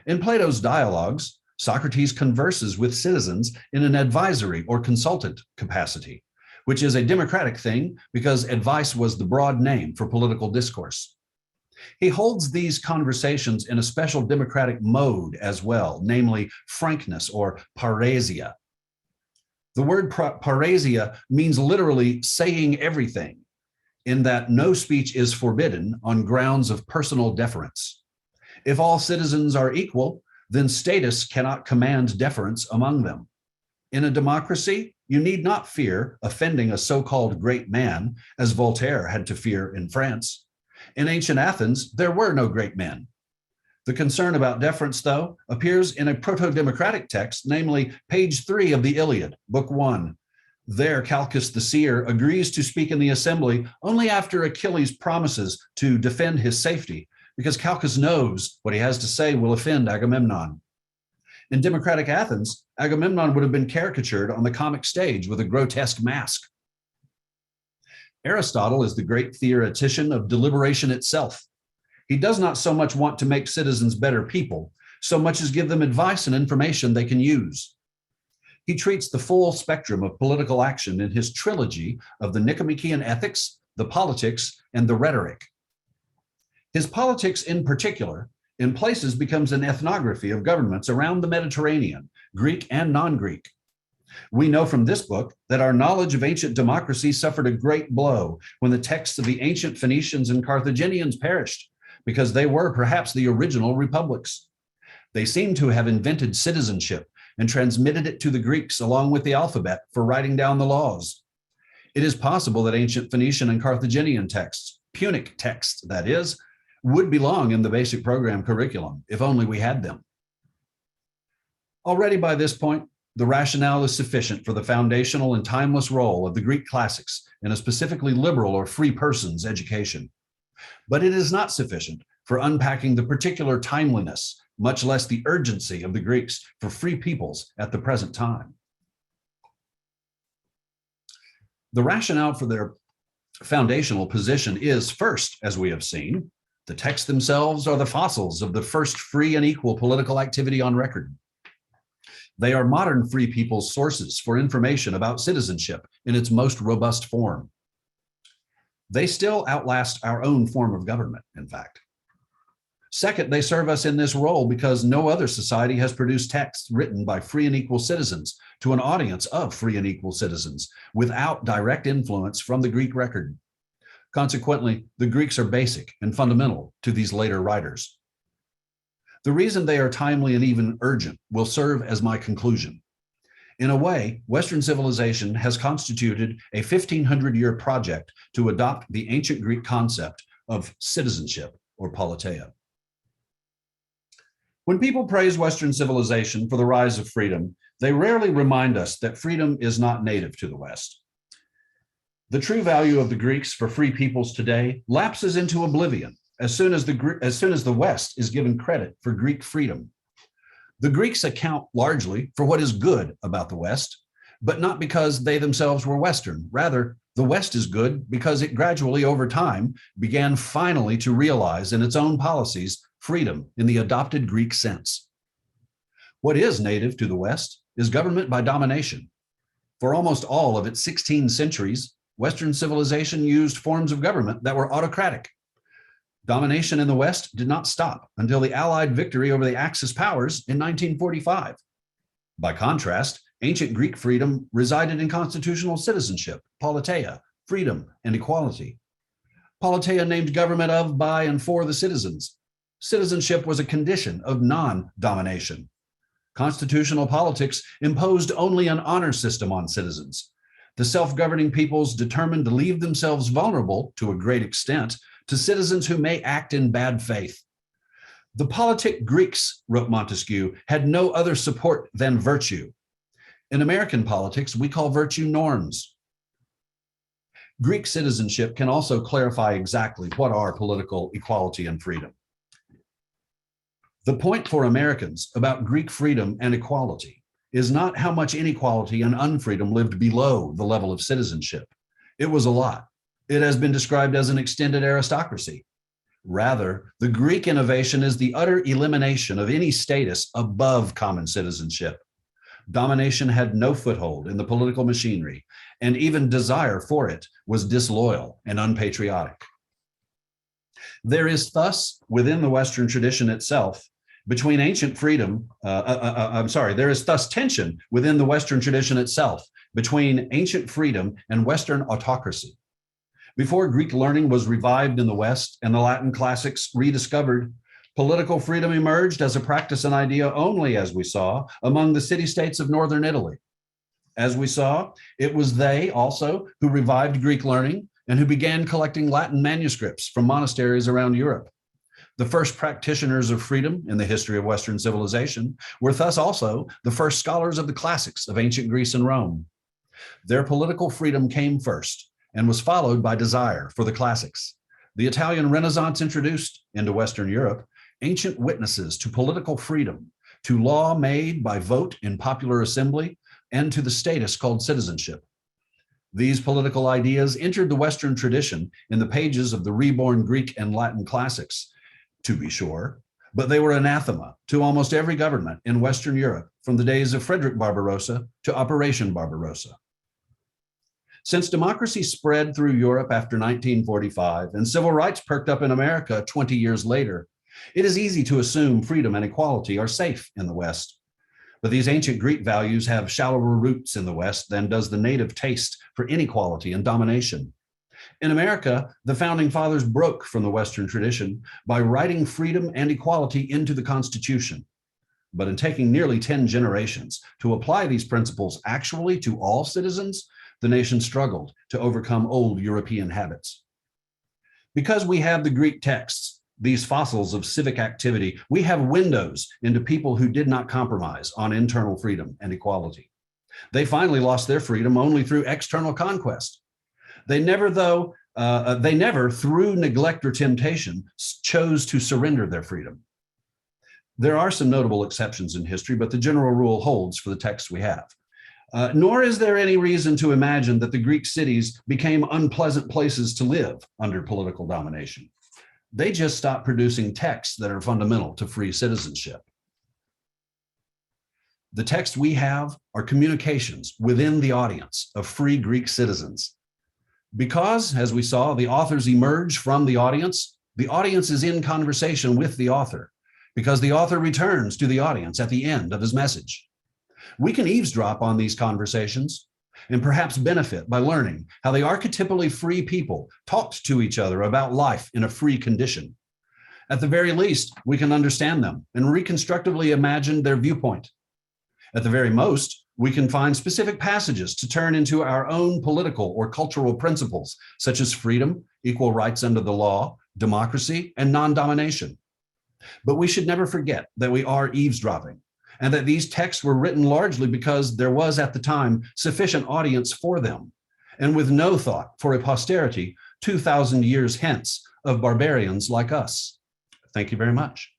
B: In Plato's dialogues, Socrates converses with citizens in an advisory or consultant capacity, which is a democratic thing because advice was the broad name for political discourse. He holds these conversations in a special democratic mode as well, namely frankness or parrhesia. The word parrhesia means literally saying everything, in that no speech is forbidden on grounds of personal deference. If all citizens are equal, then status cannot command deference among them. In a democracy, you need not fear offending a so-called great man, as Voltaire had to fear in France. In ancient Athens, there were no great men. The concern about deference, though, appears in a proto-democratic text, namely page 3 of the Iliad, book 1. There, Calchas the seer agrees to speak in the assembly only after Achilles promises to defend his safety, because Calchas knows what he has to say will offend Agamemnon. In democratic Athens, Agamemnon would have been caricatured on the comic stage with a grotesque mask. Aristotle is the great theoretician of deliberation itself. He does not so much want to make citizens better people, so much as give them advice and information they can use. He treats the full spectrum of political action in his trilogy of the Nicomachean Ethics, the Politics, and the Rhetoric. His Politics in particular, in places becomes an ethnography of governments around the Mediterranean, Greek and non-Greek. We know from this book that our knowledge of ancient democracy suffered a great blow when the texts of the ancient Phoenicians and Carthaginians perished, because they were perhaps the original republics. They seem to have invented citizenship and transmitted it to the Greeks along with the alphabet for writing down the laws. It is possible that ancient Phoenician and Carthaginian texts, Punic texts that is, would belong in the basic program curriculum if only we had them. Already by this point, the rationale is sufficient for the foundational and timeless role of the Greek classics in a specifically liberal or free person's education. But it is not sufficient for unpacking the particular timeliness, much less the urgency of the Greeks for free peoples at the present time. The rationale for their foundational position is first, as we have seen, the texts themselves are the fossils of the first free and equal political activity on record. They are modern free people's sources for information about citizenship in its most robust form. They still outlast our own form of government, in fact. Second, they serve us in this role because no other society has produced texts written by free and equal citizens to an audience of free and equal citizens without direct influence from the Greek record. Consequently, the Greeks are basic and fundamental to these later writers. The reason they are timely and even urgent will serve as my conclusion. In a way, Western civilization has constituted a 1500-year project to adopt the ancient Greek concept of citizenship or politeia. When people praise Western civilization for the rise of freedom, they rarely remind us that freedom is not native to the West. The true value of the Greeks for free peoples today lapses into oblivion as soon as the West is given credit for Greek freedom. The Greeks account largely for what is good about the West, but not because they themselves were Western. Rather, the West is good because it gradually over time began finally to realize in its own policies freedom in the adopted Greek sense. What is native to the West is government by domination. For almost all of its 16 centuries, Western civilization used forms of government that were autocratic. Domination in the West did not stop until the Allied victory over the Axis powers in 1945. By contrast, ancient Greek freedom resided in constitutional citizenship, politeia, freedom, and equality. Politeia named government of, by, and for the citizens. Citizenship was a condition of non-domination. Constitutional politics imposed only an honor system on citizens. The self-governing peoples determined to leave themselves vulnerable, to a great extent, to citizens who may act in bad faith. The politic Greeks, wrote Montesquieu, had no other support than virtue. In American politics, we call virtue norms. Greek citizenship can also clarify exactly what are political equality and freedom. The point for Americans about Greek freedom and equality is not how much inequality and unfreedom lived below the level of citizenship. It was a lot. It has been described as an extended aristocracy. Rather, the Greek innovation is the utter elimination of any status above common citizenship. Domination had no foothold in the political machinery, and even desire for it was disloyal and unpatriotic. There is thus, within the Western tradition itself, between ancient freedom, there is thus tension within the Western tradition itself between ancient freedom and Western autocracy. Before Greek learning was revived in the West and the Latin classics rediscovered, political freedom emerged as a practice and idea only, as we saw, among the city-states of northern Italy. As we saw, it was they also who revived Greek learning and who began collecting Latin manuscripts from monasteries around Europe. The first practitioners of freedom in the history of Western civilization were thus also the first scholars of the classics of ancient Greece and Rome. Their political freedom came first and was followed by desire for the classics. The Italian Renaissance introduced into Western Europe ancient witnesses to political freedom, to law made by vote in popular assembly, and to the status called citizenship. These political ideas entered the Western tradition in the pages of the reborn Greek and Latin classics, to be sure, but they were anathema to almost every government in Western Europe from the days of Frederick Barbarossa to Operation Barbarossa. Since democracy spread through Europe after 1945 and civil rights perked up in America 20 years later, it is easy to assume freedom and equality are safe in the West. But these ancient Greek values have shallower roots in the West than does the native taste for inequality and domination. In America, the founding fathers broke from the Western tradition by writing freedom and equality into the Constitution. But in taking nearly 10 generations to apply these principles actually to all citizens, the nation struggled to overcome old European habits. Because we have the Greek texts, these fossils of civic activity, we have windows into people who did not compromise on internal freedom and equality. They finally lost their freedom only through external conquest. They never, through neglect or temptation, chose to surrender their freedom. There are some notable exceptions in history, but the general rule holds for the texts we have. Nor is there any reason to imagine that the Greek cities became unpleasant places to live under political domination. They just stopped producing texts that are fundamental to free citizenship. The texts we have are communications within the audience of free Greek citizens. Because, as we saw, the authors emerge from the audience is in conversation with the author, because the author returns to the audience at the end of his message. We can eavesdrop on these conversations and perhaps benefit by learning how the archetypally free people talked to each other about life in a free condition. At the very least, we can understand them and reconstructively imagine their viewpoint. At the very most, we can find specific passages to turn into our own political or cultural principles, such as freedom, equal rights under the law, democracy, and non-domination. But we should never forget that we are eavesdropping, and that these texts were written largely because there was at the time sufficient audience for them, and with no thought for a posterity 2,000 years hence of barbarians like us. Thank you very much.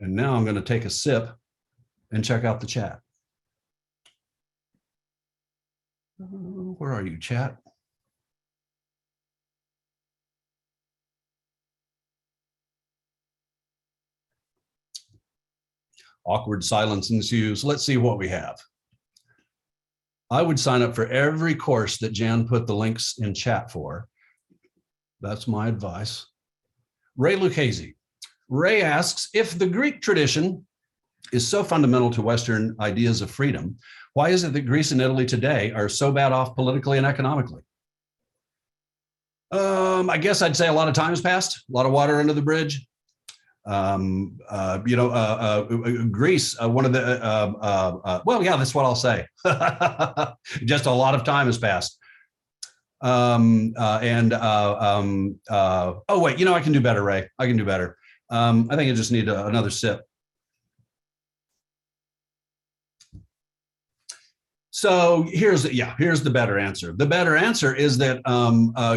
B: And now I'm going to take a sip and check out the chat. Where are you, chat? Awkward silence ensues. Let's see what we have. I would sign up for every course that Jan put the links in chat for. That's my advice. Ray Lucchese. Ray asks, if the Greek tradition is so fundamental to Western ideas of freedom, why is it that Greece and Italy today are so bad off politically and economically? I guess I'd say a lot of time has passed, a lot of water under the bridge. Greece, one of the, well, yeah, that's what I'll say. Just a lot of time has passed. Oh, wait, I can do better, Ray. I can do better. I think I just need another sip. So here's the better answer. The better answer is that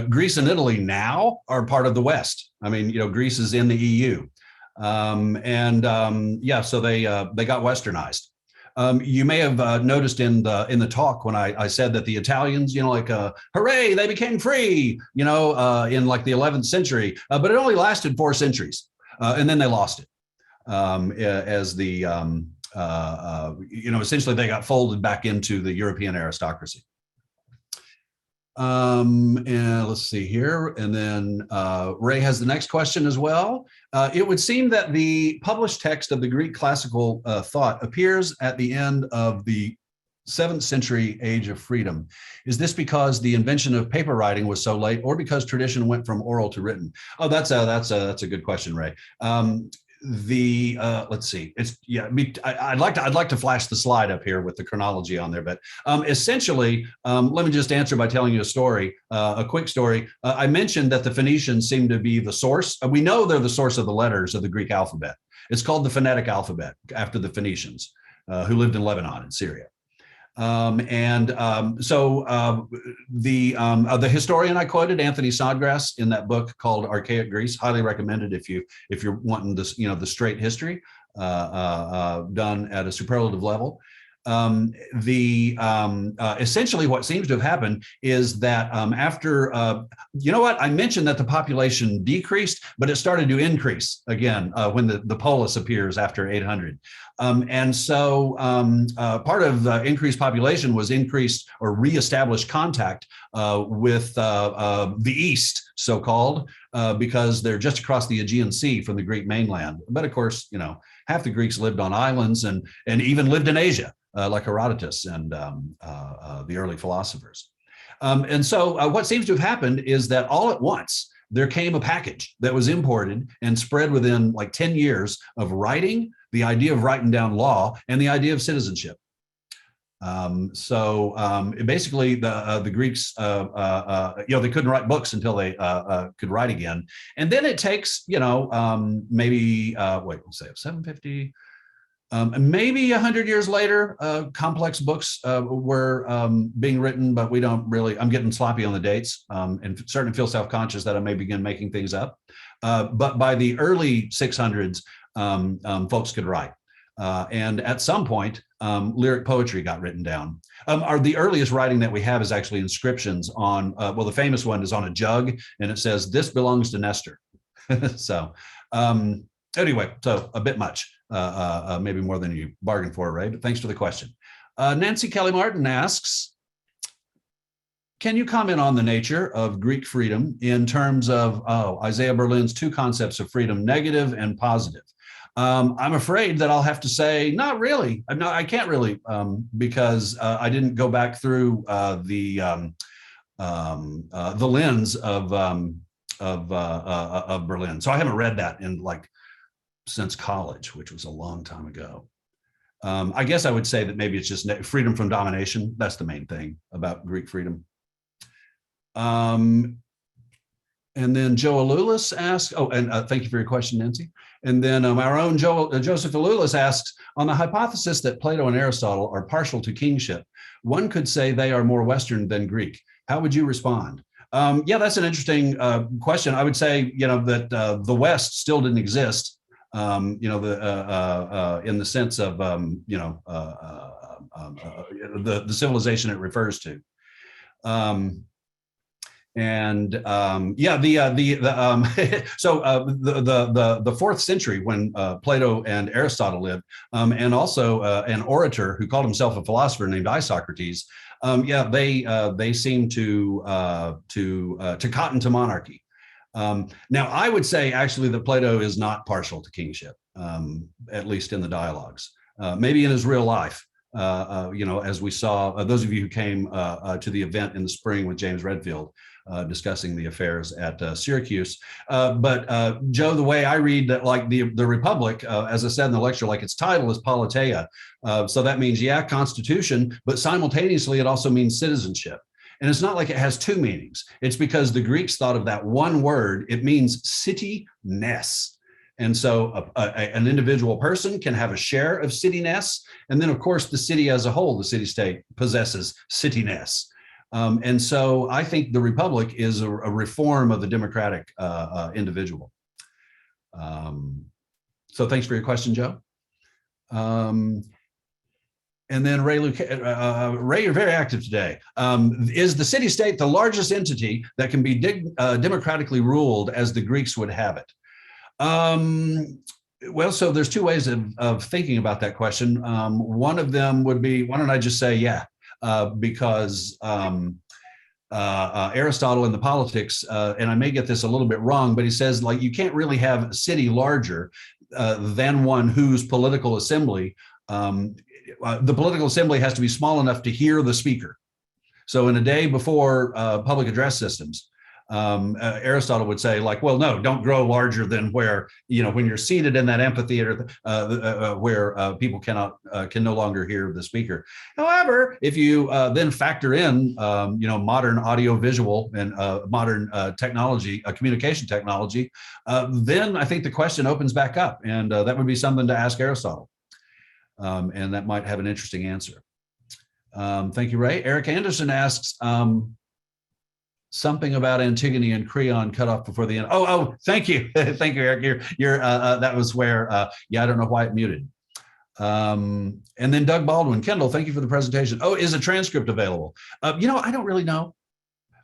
B: Greece and Italy now are part of the West. I mean, Greece is in the EU. So they got westernized. You may have noticed in the talk when I said that the Italians, hooray, they became free, in like the 11th century, but it only lasted 4 centuries, and then they lost it as the essentially they got folded back into the European aristocracy. And let's see here. And then Ray has the next question as well. It would seem that the published text of the Greek classical thought appears at the end of the 7th century age of freedom. Is this because the invention of paper writing was so late, or because tradition went from oral to written? Oh, that's a good question, Ray. Let's see, I'd like to flash the slide up here with the chronology on there, but essentially let me just answer by telling you a story, a quick story. I mentioned that the Phoenicians seem to be the source. We know they're the source of the letters of the Greek alphabet. It's called the phonetic alphabet after the Phoenicians who lived in Lebanon and Syria. The historian I quoted, Anthony Snodgrass, in that book called Archaic Greece, highly recommended if you're wanting this, the straight history done at a superlative level. Essentially what seems to have happened is that after, I mentioned that the population decreased, but it started to increase again when the polis appears after 800. Part of the increased population was increased or reestablished contact with the East, so-called, because they're just across the Aegean Sea from the Greek mainland. But of course, half the Greeks lived on islands and even lived in Asia. Like Herodotus and the early philosophers. What seems to have happened is that all at once, there came a package that was imported and spread within like 10 years of writing, the idea of writing down law, and the idea of citizenship. Basically, the Greeks, they couldn't write books until they could write again. And then it takes, maybe, 750, maybe 100 years later, complex books were being written, but we don't really, I'm getting sloppy on the dates and starting to feel self-conscious that I may begin making things up. But by the early 600s, folks could write. And at some point, lyric poetry got written down. The earliest writing that we have is actually inscriptions on, the famous one is on a jug, and it says, "This belongs to Nestor." Anyway, so a bit much, maybe more than you bargained for, Ray, but thanks for the question. Nancy Kelly Martin asks, can you comment on the nature of Greek freedom in terms of Isaiah Berlin's 2 concepts of freedom, negative and positive? I'm afraid that I'll have to say, not really. No, I can't really, because I didn't go back through the lens of Berlin. So I haven't read that in since college, which was a long time ago. I guess I would say that maybe it's just freedom from domination. That's the main thing about Greek freedom. And then Joe Alulis asks, thank you for your question, Nancy. And then our own Joseph Alulis asks, on the hypothesis that Plato and Aristotle are partial to kingship, one could say they are more Western than Greek. How would you respond? That's an interesting question. I would say, that the West still didn't exist. In the sense of the civilization it refers to, the 4th century when Plato and Aristotle lived, and also an orator who called himself a philosopher named Isocrates. They seem to cotton to monarchy. Now, I would say actually that Plato is not partial to kingship, at least in the dialogues. Maybe in his real life, as we saw, those of you who came to the event in the spring with James Redfield discussing the affairs at Syracuse. But Joe, the way I read that, like the Republic, as I said in the lecture, like its title is Politeia. So that means, yeah, constitution, but simultaneously it also means citizenship. And it's not like it has two meanings. It's because the Greeks thought of that one word. It means city-ness. And so an individual person can have a share of city-ness. And then, of course, the city as a whole, the city-state, possesses city-ness. And so I think the Republic is a reform of the democratic individual. So thanks for your question, Joe. And then Ray, you're very active today. Is the city-state the largest entity that can be democratically ruled as the Greeks would have it? Well, so there's two ways of thinking about that question. One of them would be, why don't I just say, yeah, because Aristotle in the Politics, and I may get this a little bit wrong, but he says, like, you can't really have a city larger than one whose political assembly, the political assembly has to be small enough to hear the speaker. So in a day before public address systems, Aristotle would say, like, well, no, don't grow larger than where, when you're seated in that amphitheater where people can no longer hear the speaker. However, if you then factor in, modern audio-visual and modern technology, communication technology, then I think the question opens back up, and that would be something to ask Aristotle. And that might have an interesting answer. Thank you, Ray. Eric Anderson asks, something about Antigone and Creon cut off before the end. Oh, thank you. Thank you, Eric. You're that was where, I don't know why it muted. And then Doug Baldwin, Kendall, thank you for the presentation. Oh, is a transcript available? I don't really know.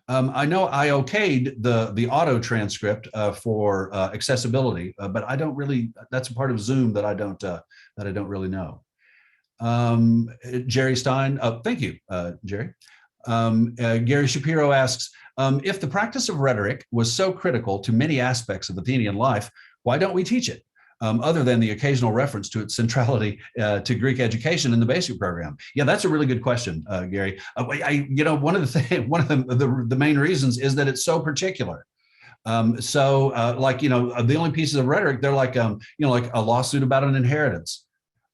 B: I know I okayed the auto transcript for accessibility, but I don't really, that's a part of Zoom that I don't really know. Jerry Stein, thank you, Jerry. Gary Shapiro asks, if the practice of rhetoric was so critical to many aspects of Athenian life, why don't we teach it? Other than the occasional reference to its centrality to Greek education in the basic program? Yeah, that's a really good question, Gary. One of the main reasons is that it's so particular. The only pieces of rhetoric, they're like, like a lawsuit about an inheritance.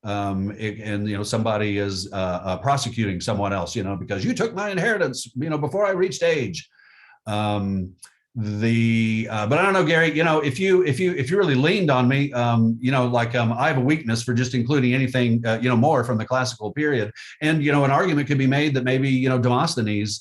B: Somebody is prosecuting someone else, because you took my inheritance, before I reached age. But I don't know, Gary, if you really leaned on me, I have a weakness for just including anything, more from the classical period. And, an argument could be made that maybe, Demosthenes,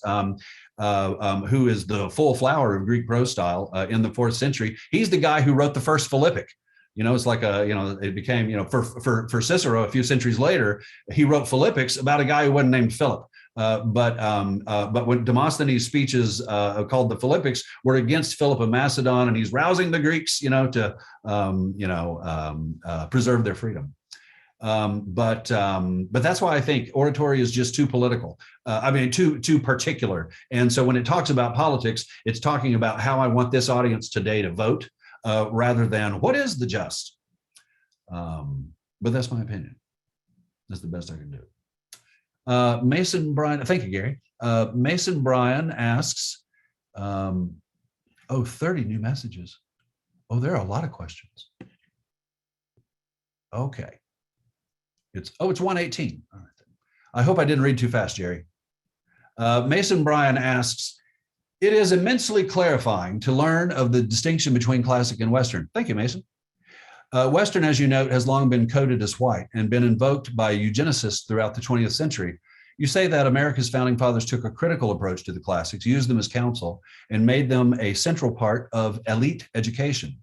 B: who is the full flower of Greek prose style in the 4th century, he's the guy who wrote the first Philippic. It's like it became, for Cicero a few centuries later, he wrote Philippics about a guy who wasn't named Philip. But when Demosthenes' speeches called the Philippics were against Philip of Macedon, and he's rousing the Greeks, to preserve their freedom. But that's why I think oratory is just too political. Too particular. And so when it talks about politics, it's talking about how I want this audience today to vote. Rather than what is the just. But that's my opinion. That's the best I can do. Mason Bryan, thank you, Gary. Mason Bryan asks, 30 new messages. Oh, there are a lot of questions. Okay. It's 1:18. All right. I hope I didn't read too fast, Jerry. Mason Bryan asks, it is immensely clarifying to learn of the distinction between classic and Western. Thank you, Mason. Western, as you note, has long been coded as white and been invoked by eugenicists throughout the 20th century. You say that America's founding fathers took a critical approach to the classics, used them as counsel, and made them a central part of elite education.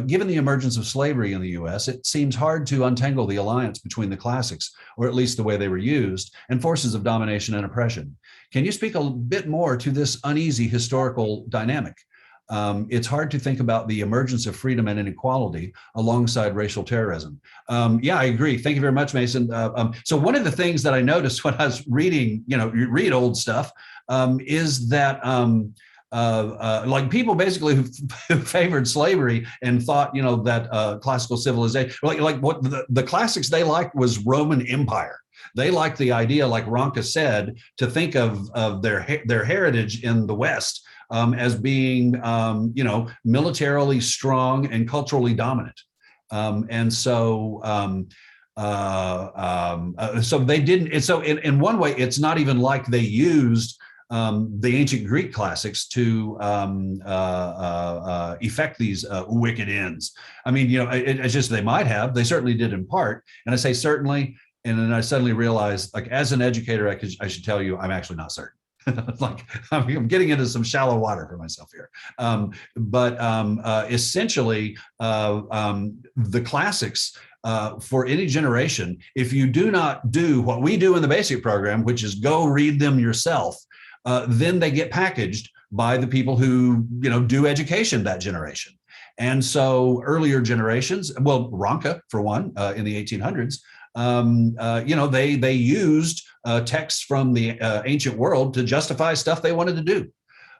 B: Given the emergence of slavery in the US, it seems hard to untangle the alliance between the classics, or at least the way they were used, and forces of domination and oppression. Can you speak a bit more to this uneasy historical dynamic? It's hard to think about the emergence of freedom and inequality alongside racial terrorism. Yeah, I agree. Thank you very much, Mason. So one of the things that I noticed when I was reading, you read old stuff, is that like people basically who favored slavery and thought, that classical civilization, like what the classics they liked was Roman Empire. They liked the idea, like Ranke said, to think of their heritage in the West as being, militarily strong and culturally dominant. So they didn't. So in one way, it's not even like they used the ancient Greek classics to effect these wicked ends. I mean, it's just they might have. They certainly did in part. And I say certainly, and then I suddenly realized, like, as an educator, I should tell you, I'm actually not certain. Like, I'm getting into some shallow water for myself here. But essentially, the classics, for any generation, if you do not do what we do in the basic program, which is go read them yourself, then they get packaged by the people who, do education that generation. And so earlier generations, well, Ranke, for one, in the 1800s, they used texts from the ancient world to justify stuff they wanted to do.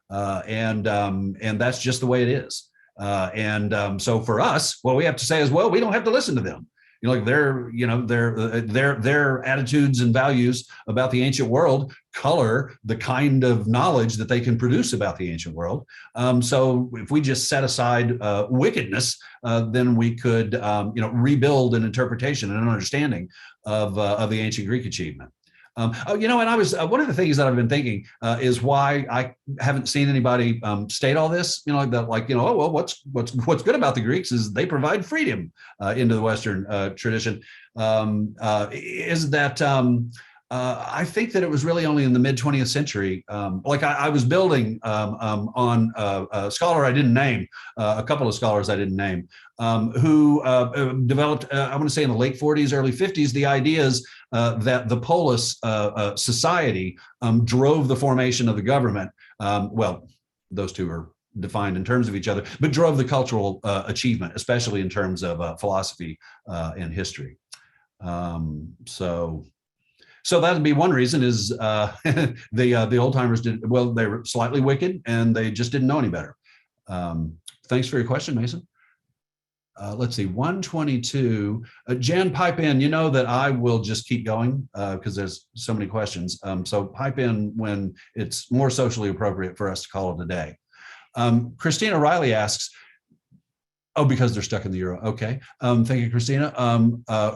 B: And that's just the way it is. So for us, what we have to say is, well, we don't have to listen to them. Like their attitudes and values about the ancient world color the kind of knowledge that they can produce about the ancient world. So if we just set aside wickedness, then we could, rebuild an interpretation and an understanding of the ancient Greek achievement. And I was one of the things that I've been thinking is why I haven't seen anybody state all this. Oh well, what's good about the Greeks is they provide freedom into the Western tradition. Is that I think that it was really only in the mid 20th century. I was building on a scholar I didn't name, a couple of scholars I didn't name, who developed, I want to say in the late 40s, early 50s, the ideas that the polis society drove the formation of the government. Well, those two are defined in terms of each other, but drove the cultural achievement, especially in terms of philosophy and history. So that'd be one reason is the old timers they were slightly wicked and they just didn't know any better. Thanks for your question, Mason. Let's see, 122. Jan, pipe in. You know that I will just keep going because there's so many questions. So pipe in when it's more socially appropriate for us to call it a day. Christina Riley asks, oh, because they're stuck in the euro. Okay. Thank you, Christina.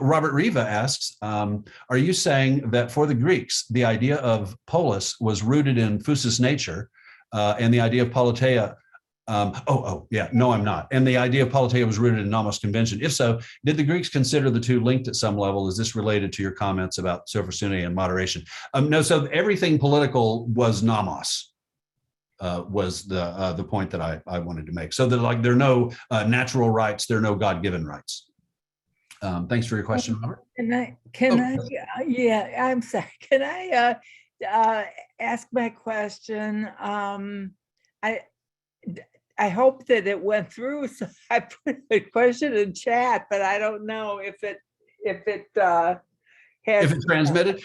B: Robert Riva asks, are you saying that for the Greeks, the idea of polis was rooted in physis nature and the idea of politeia? Yeah, no, I'm not. And the idea of politeia was rooted in nomos convention. If so, did the Greeks consider the two linked at some level? Is this related to your comments about sophrosyne and moderation? No, so everything political was nomos. Was the point that I wanted to make. So that there are no natural rights, there are no God-given rights. Thanks for your question, Robert.
C: Yeah, I'm sorry. Can I ask my question? I hope that it went through. So I put a question in chat, but I don't know if it
B: it's transmitted.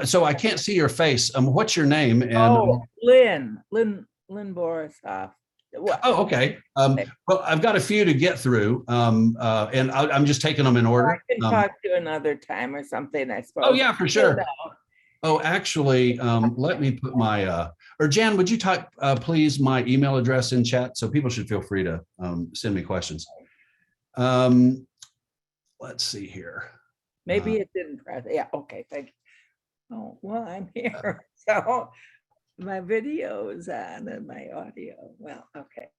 B: So I can't see your face. What's your name? And
C: Lynn Borisov.
B: Oh, okay. Well, I've got a few to get through, and I'm just taking them in order.
C: I can talk to you another time or something, I suppose.
B: Oh yeah, for sure. Oh, actually, let me put my, or Jan, would you type, please, my email address in chat? So people should feel free to send me questions. Let's see here.
C: Maybe it didn't press. Yeah, okay, thank you. Oh, well, I'm here. So my video is on and my audio. Well, okay.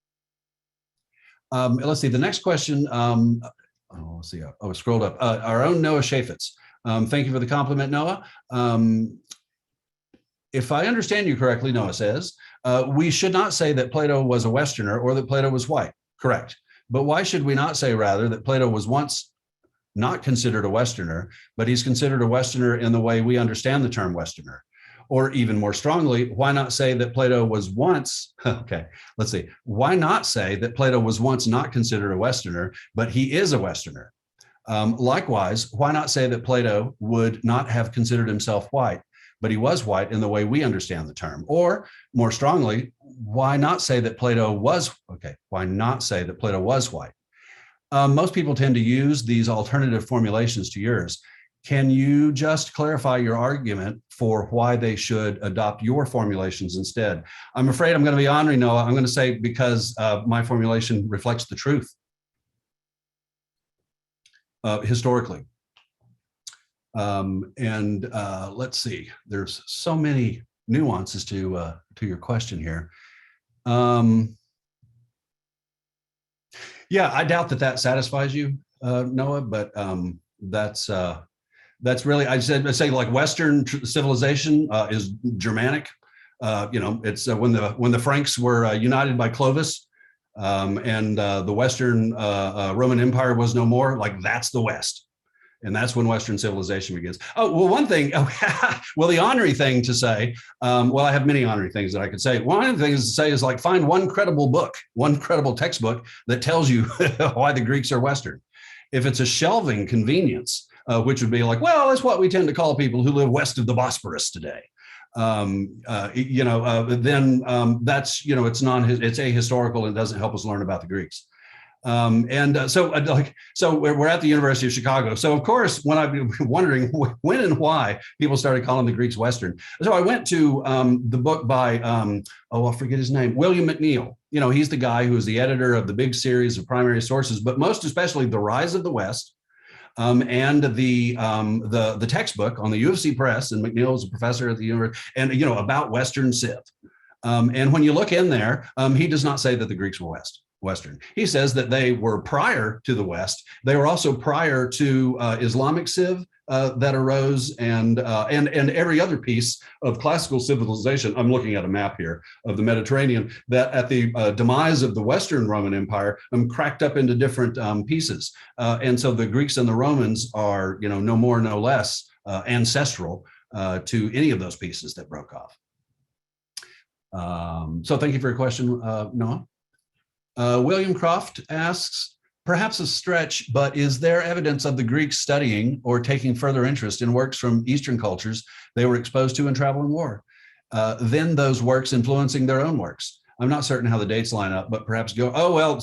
B: Let's see, the next question. Let's see. Oh, scrolled up. Our own Noah Shafitz. Thank you for the compliment, Noah. If I understand you correctly, Noah says, we should not say that Plato was a Westerner or that Plato was white. Correct. But why should we not say rather that Plato was once not considered a Westerner, but he's considered a Westerner in the way we understand the term Westerner? Or even more strongly, why not say that Plato was once, okay, let's see. Why not say that Plato was once not considered a Westerner, but he is a Westerner? Likewise, why not say that Plato would not have considered himself white, but he was white in the way we understand the term. Or more strongly, why not say that Plato was, okay, why not say that Plato was white? Most people tend to use these alternative formulations to yours. Can you just clarify your argument for why they should adopt your formulations instead? I'm afraid I'm going to be honoring Noah. I'm going to say because my formulation reflects the truth historically. Let's see, there's so many nuances to your question here. Yeah, I doubt that satisfies you, Noah, but that's really, I say like Western civilization is Germanic. It's when the Franks were united by Clovis, and the Western Roman Empire was no more. Like that's the West, and that's when Western civilization begins. Oh well, one thing. Well, the honorary thing to say. Well, I have many honorary things that I could say. One of the things to say is like find one credible book, one credible textbook that tells you why the Greeks are Western. If it's a shelving convenience, which would be like, well, that's what we tend to call people who live west of the Bosporus today. Then that's, it's ahistorical and doesn't help us learn about the Greeks. So we're at the University of Chicago. So of course, when I've been wondering when and why people started calling the Greeks Western. So I went to the book by, I forget his name, William McNeill. He's the guy who is the editor of the big series of primary sources, but most especially The Rise of the West, and the textbook on the U of C Press, and McNeill is a professor at the university, and about Western Civ. And when you look in there, he does not say that the Greeks were Western. He says that they were prior to the West. They were also prior to Islamic Civ that arose, and every other piece of classical civilization. I'm looking at a map here of the Mediterranean that at the demise of the Western Roman Empire cracked up into different pieces. And so the Greeks and the Romans are, no more, no less ancestral to any of those pieces that broke off. So thank you for your question, Noah. William Croft asks, perhaps a stretch, but is there evidence of the Greeks studying or taking further interest in works from Eastern cultures they were exposed to in travel and war? Then those works influencing their own works? I'm not certain how the dates line up, but perhaps Gilgamesh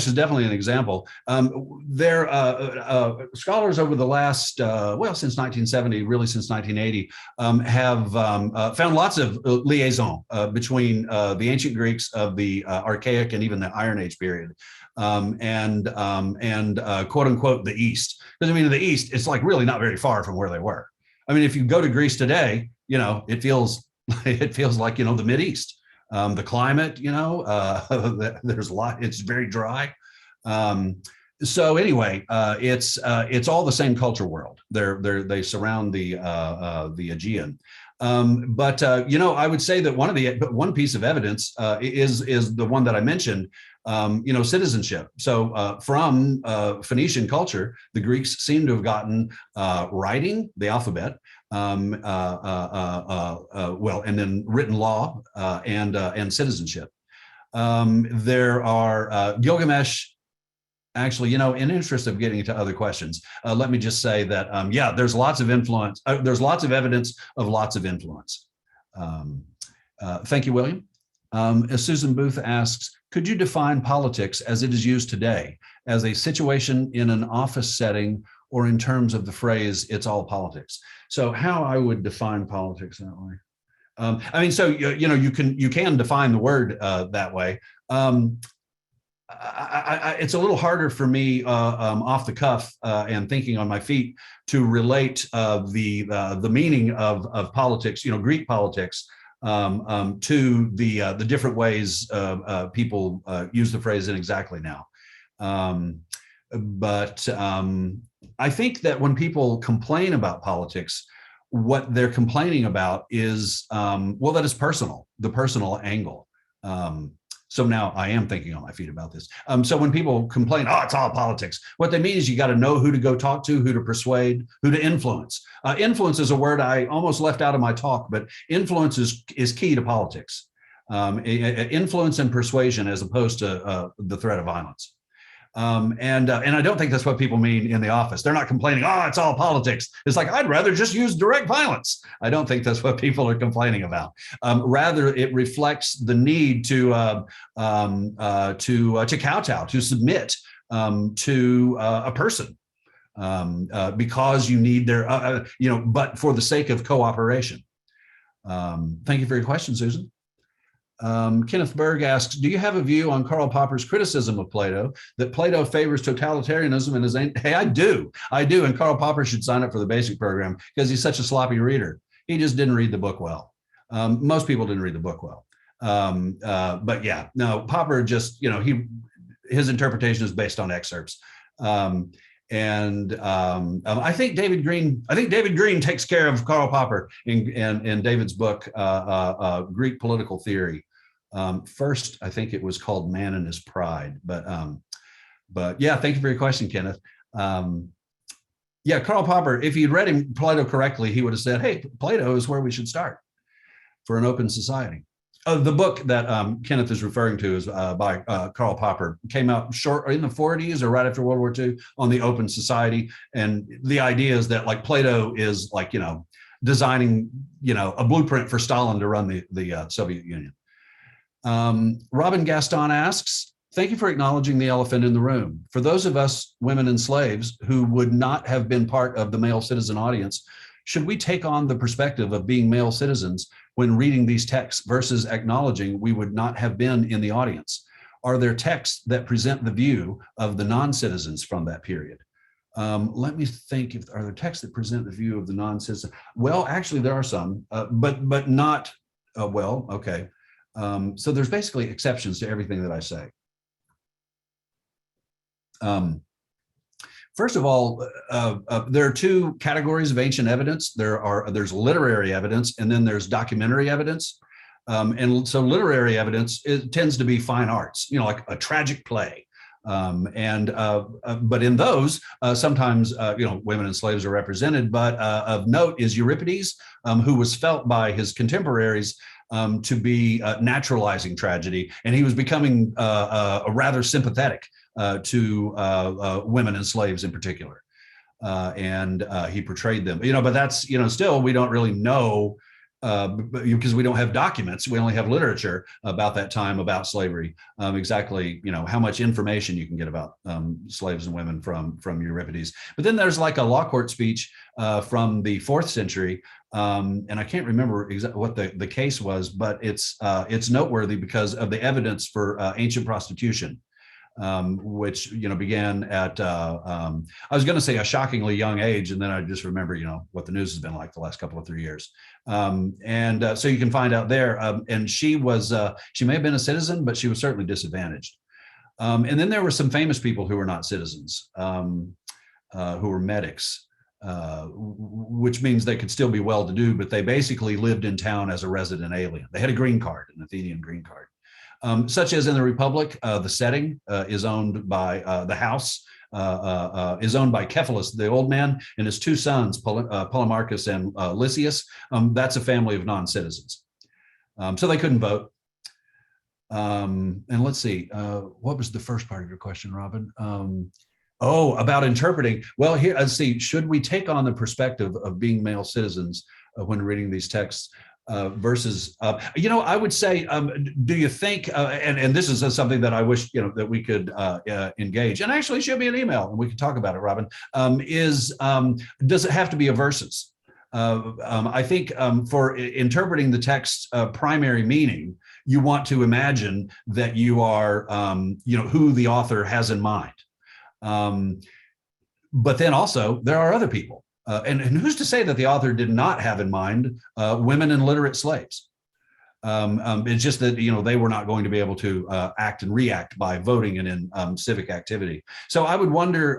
B: is definitely an example. Scholars over the last, since 1970, really since 1980, have found lots of liaison between the ancient Greeks of the Archaic and even the Iron Age period, and quote unquote the East. Because the East, it's like really not very far from where they were. If you go to Greece today, it feels like the Mideast. The climate, there's a lot. It's very dry. So anyway, it's all the same culture world. They surround the Aegean. I would say that one piece of evidence is the one that I mentioned. Citizenship. So from Phoenician culture, the Greeks seem to have gotten writing, the alphabet, and then written law and citizenship. There are Gilgamesh. Actually, in interest of getting into other questions, let me just say that there's lots of influence. There's lots of evidence of lots of influence. Thank you, William. Susan Booth asks, could you define politics as it is used today as a situation in an office setting or in terms of the phrase, it's all politics? So how I would define politics that way. You can define the word that way. It's a little harder for me off the cuff and thinking on my feet to relate the meaning of politics, Greek politics, to the different ways people use the phrase in exactly now. I think that when people complain about politics, what they're complaining about is, that is personal, the personal angle. So now I am thinking on my feet about this. So when people complain, it's all politics, what they mean is you got to know who to go talk to, who to persuade, who to influence. Influence is a word I almost left out of my talk, but influence is key to politics. Influence and persuasion as opposed to the threat of violence. And I don't think that's what people mean in the office. They're not complaining, oh, it's all politics. It's like, I'd rather just use direct violence. I don't think that's what people are complaining about. Rather, it reflects the need to kowtow, to submit to a person because you need their, but for the sake of cooperation. Thank you for your question, Susan. Kenneth Berg asks, do you have a view on Karl Popper's criticism of Plato, that Plato favors totalitarianism and is, hey, I do. And Karl Popper should sign up for the basic program because he's such a sloppy reader. He just didn't read the book well. Most people didn't read the book well. But yeah, no, Popper just, his interpretation is based on excerpts. I think David Green takes care of Karl Popper in David's book, Greek Political Theory. First, I think it was called Man and His Pride, but yeah, thank you for your question, Kenneth. Yeah, Karl Popper, if he'd read Plato correctly, he would have said, hey, Plato is where we should start for an open society. The book that Kenneth is referring to is by Karl Popper, came out short in the 40s or right after World War II on the open society. And the idea is that like Plato is like, designing, a blueprint for Stalin to run the Soviet Union. Robin Gaston asks, thank you for acknowledging the elephant in the room. For those of us women and slaves who would not have been part of the male citizen audience, should we take on the perspective of being male citizens when reading these texts versus acknowledging we would not have been in the audience? Are there texts that present the view of the non-citizens from that period? Let me think, are there texts that present the view of the non-citizen? Well, actually there are some, but not, well, okay. So there's basically exceptions to everything that I say. First of all, there are two categories of ancient evidence. There's literary evidence, and then there's documentary evidence. And so literary evidence tends to be fine arts, like a tragic play. But in those, sometimes, women and slaves are represented. But of note is Euripides, who was felt by his contemporaries to be naturalizing tragedy, and he was becoming rather sympathetic to women and slaves in particular, and he portrayed them. But that's still we don't really know because we don't have documents. We only have literature about that time, about slavery, exactly how much information you can get about slaves and women from Euripides. But then there's like a law court speech from the 4th century. And I can't remember exactly what the case was, but it's noteworthy because of the evidence for ancient prostitution, which began at I was going to say a shockingly young age, and then I just remember what the news has been like the last couple of 3 years, so you can find out there. And she may have been a citizen, but she was certainly disadvantaged. And then there were some famous people who were not citizens, who were medics. Which means they could still be well-to-do, but they basically lived in town as a resident alien. They had a green card, an Athenian green card. Such as in the Republic, the setting is owned by the house, is owned by Cephalus, the old man, and his 2 sons, Polemarchus and Lysias. That's a family of non-citizens. So they couldn't vote. And let's see, what was the first part of your question, Robin? Oh, about interpreting. Well, here, let's see, should we take on the perspective of being male citizens when reading these texts versus, I would say, do you think, and this is something that I wish, that we could engage, and actually should be an email and we could talk about it, Robin, does it have to be a versus? I think for interpreting the text's primary meaning, you want to imagine that you are, who the author has in mind. But then also there are other people, and who's to say that the author did not have in mind women and literate slaves? It's just that they were not going to be able to act and react by voting and in civic activity. So I would wonder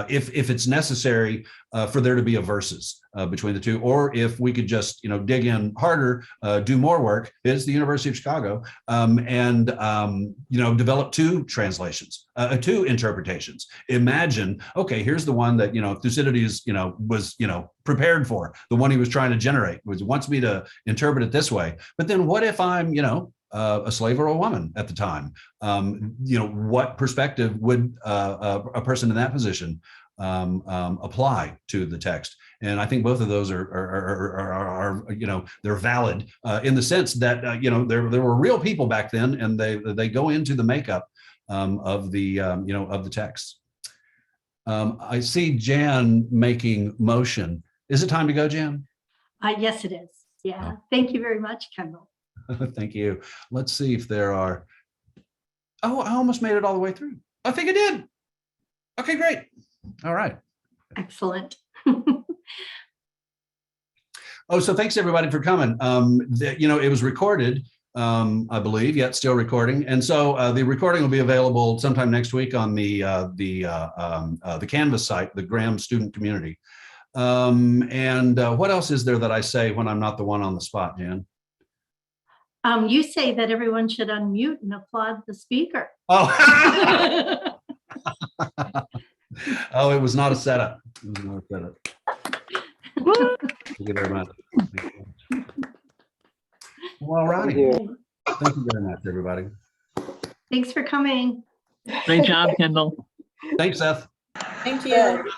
B: if it's necessary for there to be a versus between the two, or if we could just dig in harder, do more work. It's the University of Chicago, and develop 2 translations, 2 interpretations. Imagine, okay, here's the one that Thucydides was prepared for, the one he was trying to generate, wants me to interpret it this way. But then what if I'm a slave or a woman at the time? What perspective would a person in that position apply to the text? And I think both of those are they're valid in the sense that there were real people back then, and they go into the makeup of the text. I see Jan making motion. Is it time to go, Jan?
D: Yes, it is. Yeah. Thank you very much, Kendall.
B: Thank you. Let's see if there are. Oh, I almost made it all the way through. I think I did. Okay, great. All right.
D: Excellent.
B: Oh, so thanks everybody for coming. It was recorded, I believe, yet still recording, and so the recording will be available sometime next week on the Canvas site, the Graham Student Community. What else is there that I say when I'm not the one on the spot, Jan?
D: You say that everyone should unmute and applaud the speaker.
B: Oh, oh, it was not a setup. It was not a setup. Thank you very much. Well, all righty. Thank you very much, everybody.
D: Thanks for coming.
A: Great job, Kendall.
B: Thanks, Seth.
C: Thank you.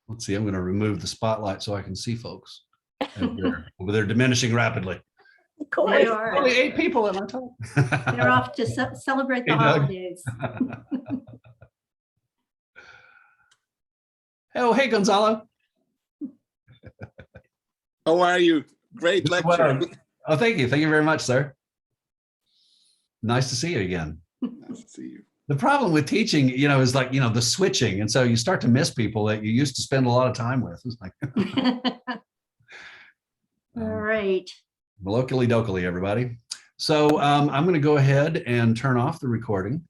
B: Let's see, I'm going to remove the spotlight so I can see folks. They're diminishing rapidly.
C: Of course.
D: They are.
B: Only 8 people at my time.
D: They're off to celebrate the holidays.
B: Oh, hey, Gonzalo.
E: How are you? Great lecture.
B: Well, oh, thank you. Thank you very much, sir. Nice to see you again.
E: Nice to see you.
B: The problem with teaching, is like, the switching. And so you start to miss people that you used to spend a lot of time with. It's like,
D: All right.
B: locally dokily, everybody. So I'm going to go ahead and turn off the recording.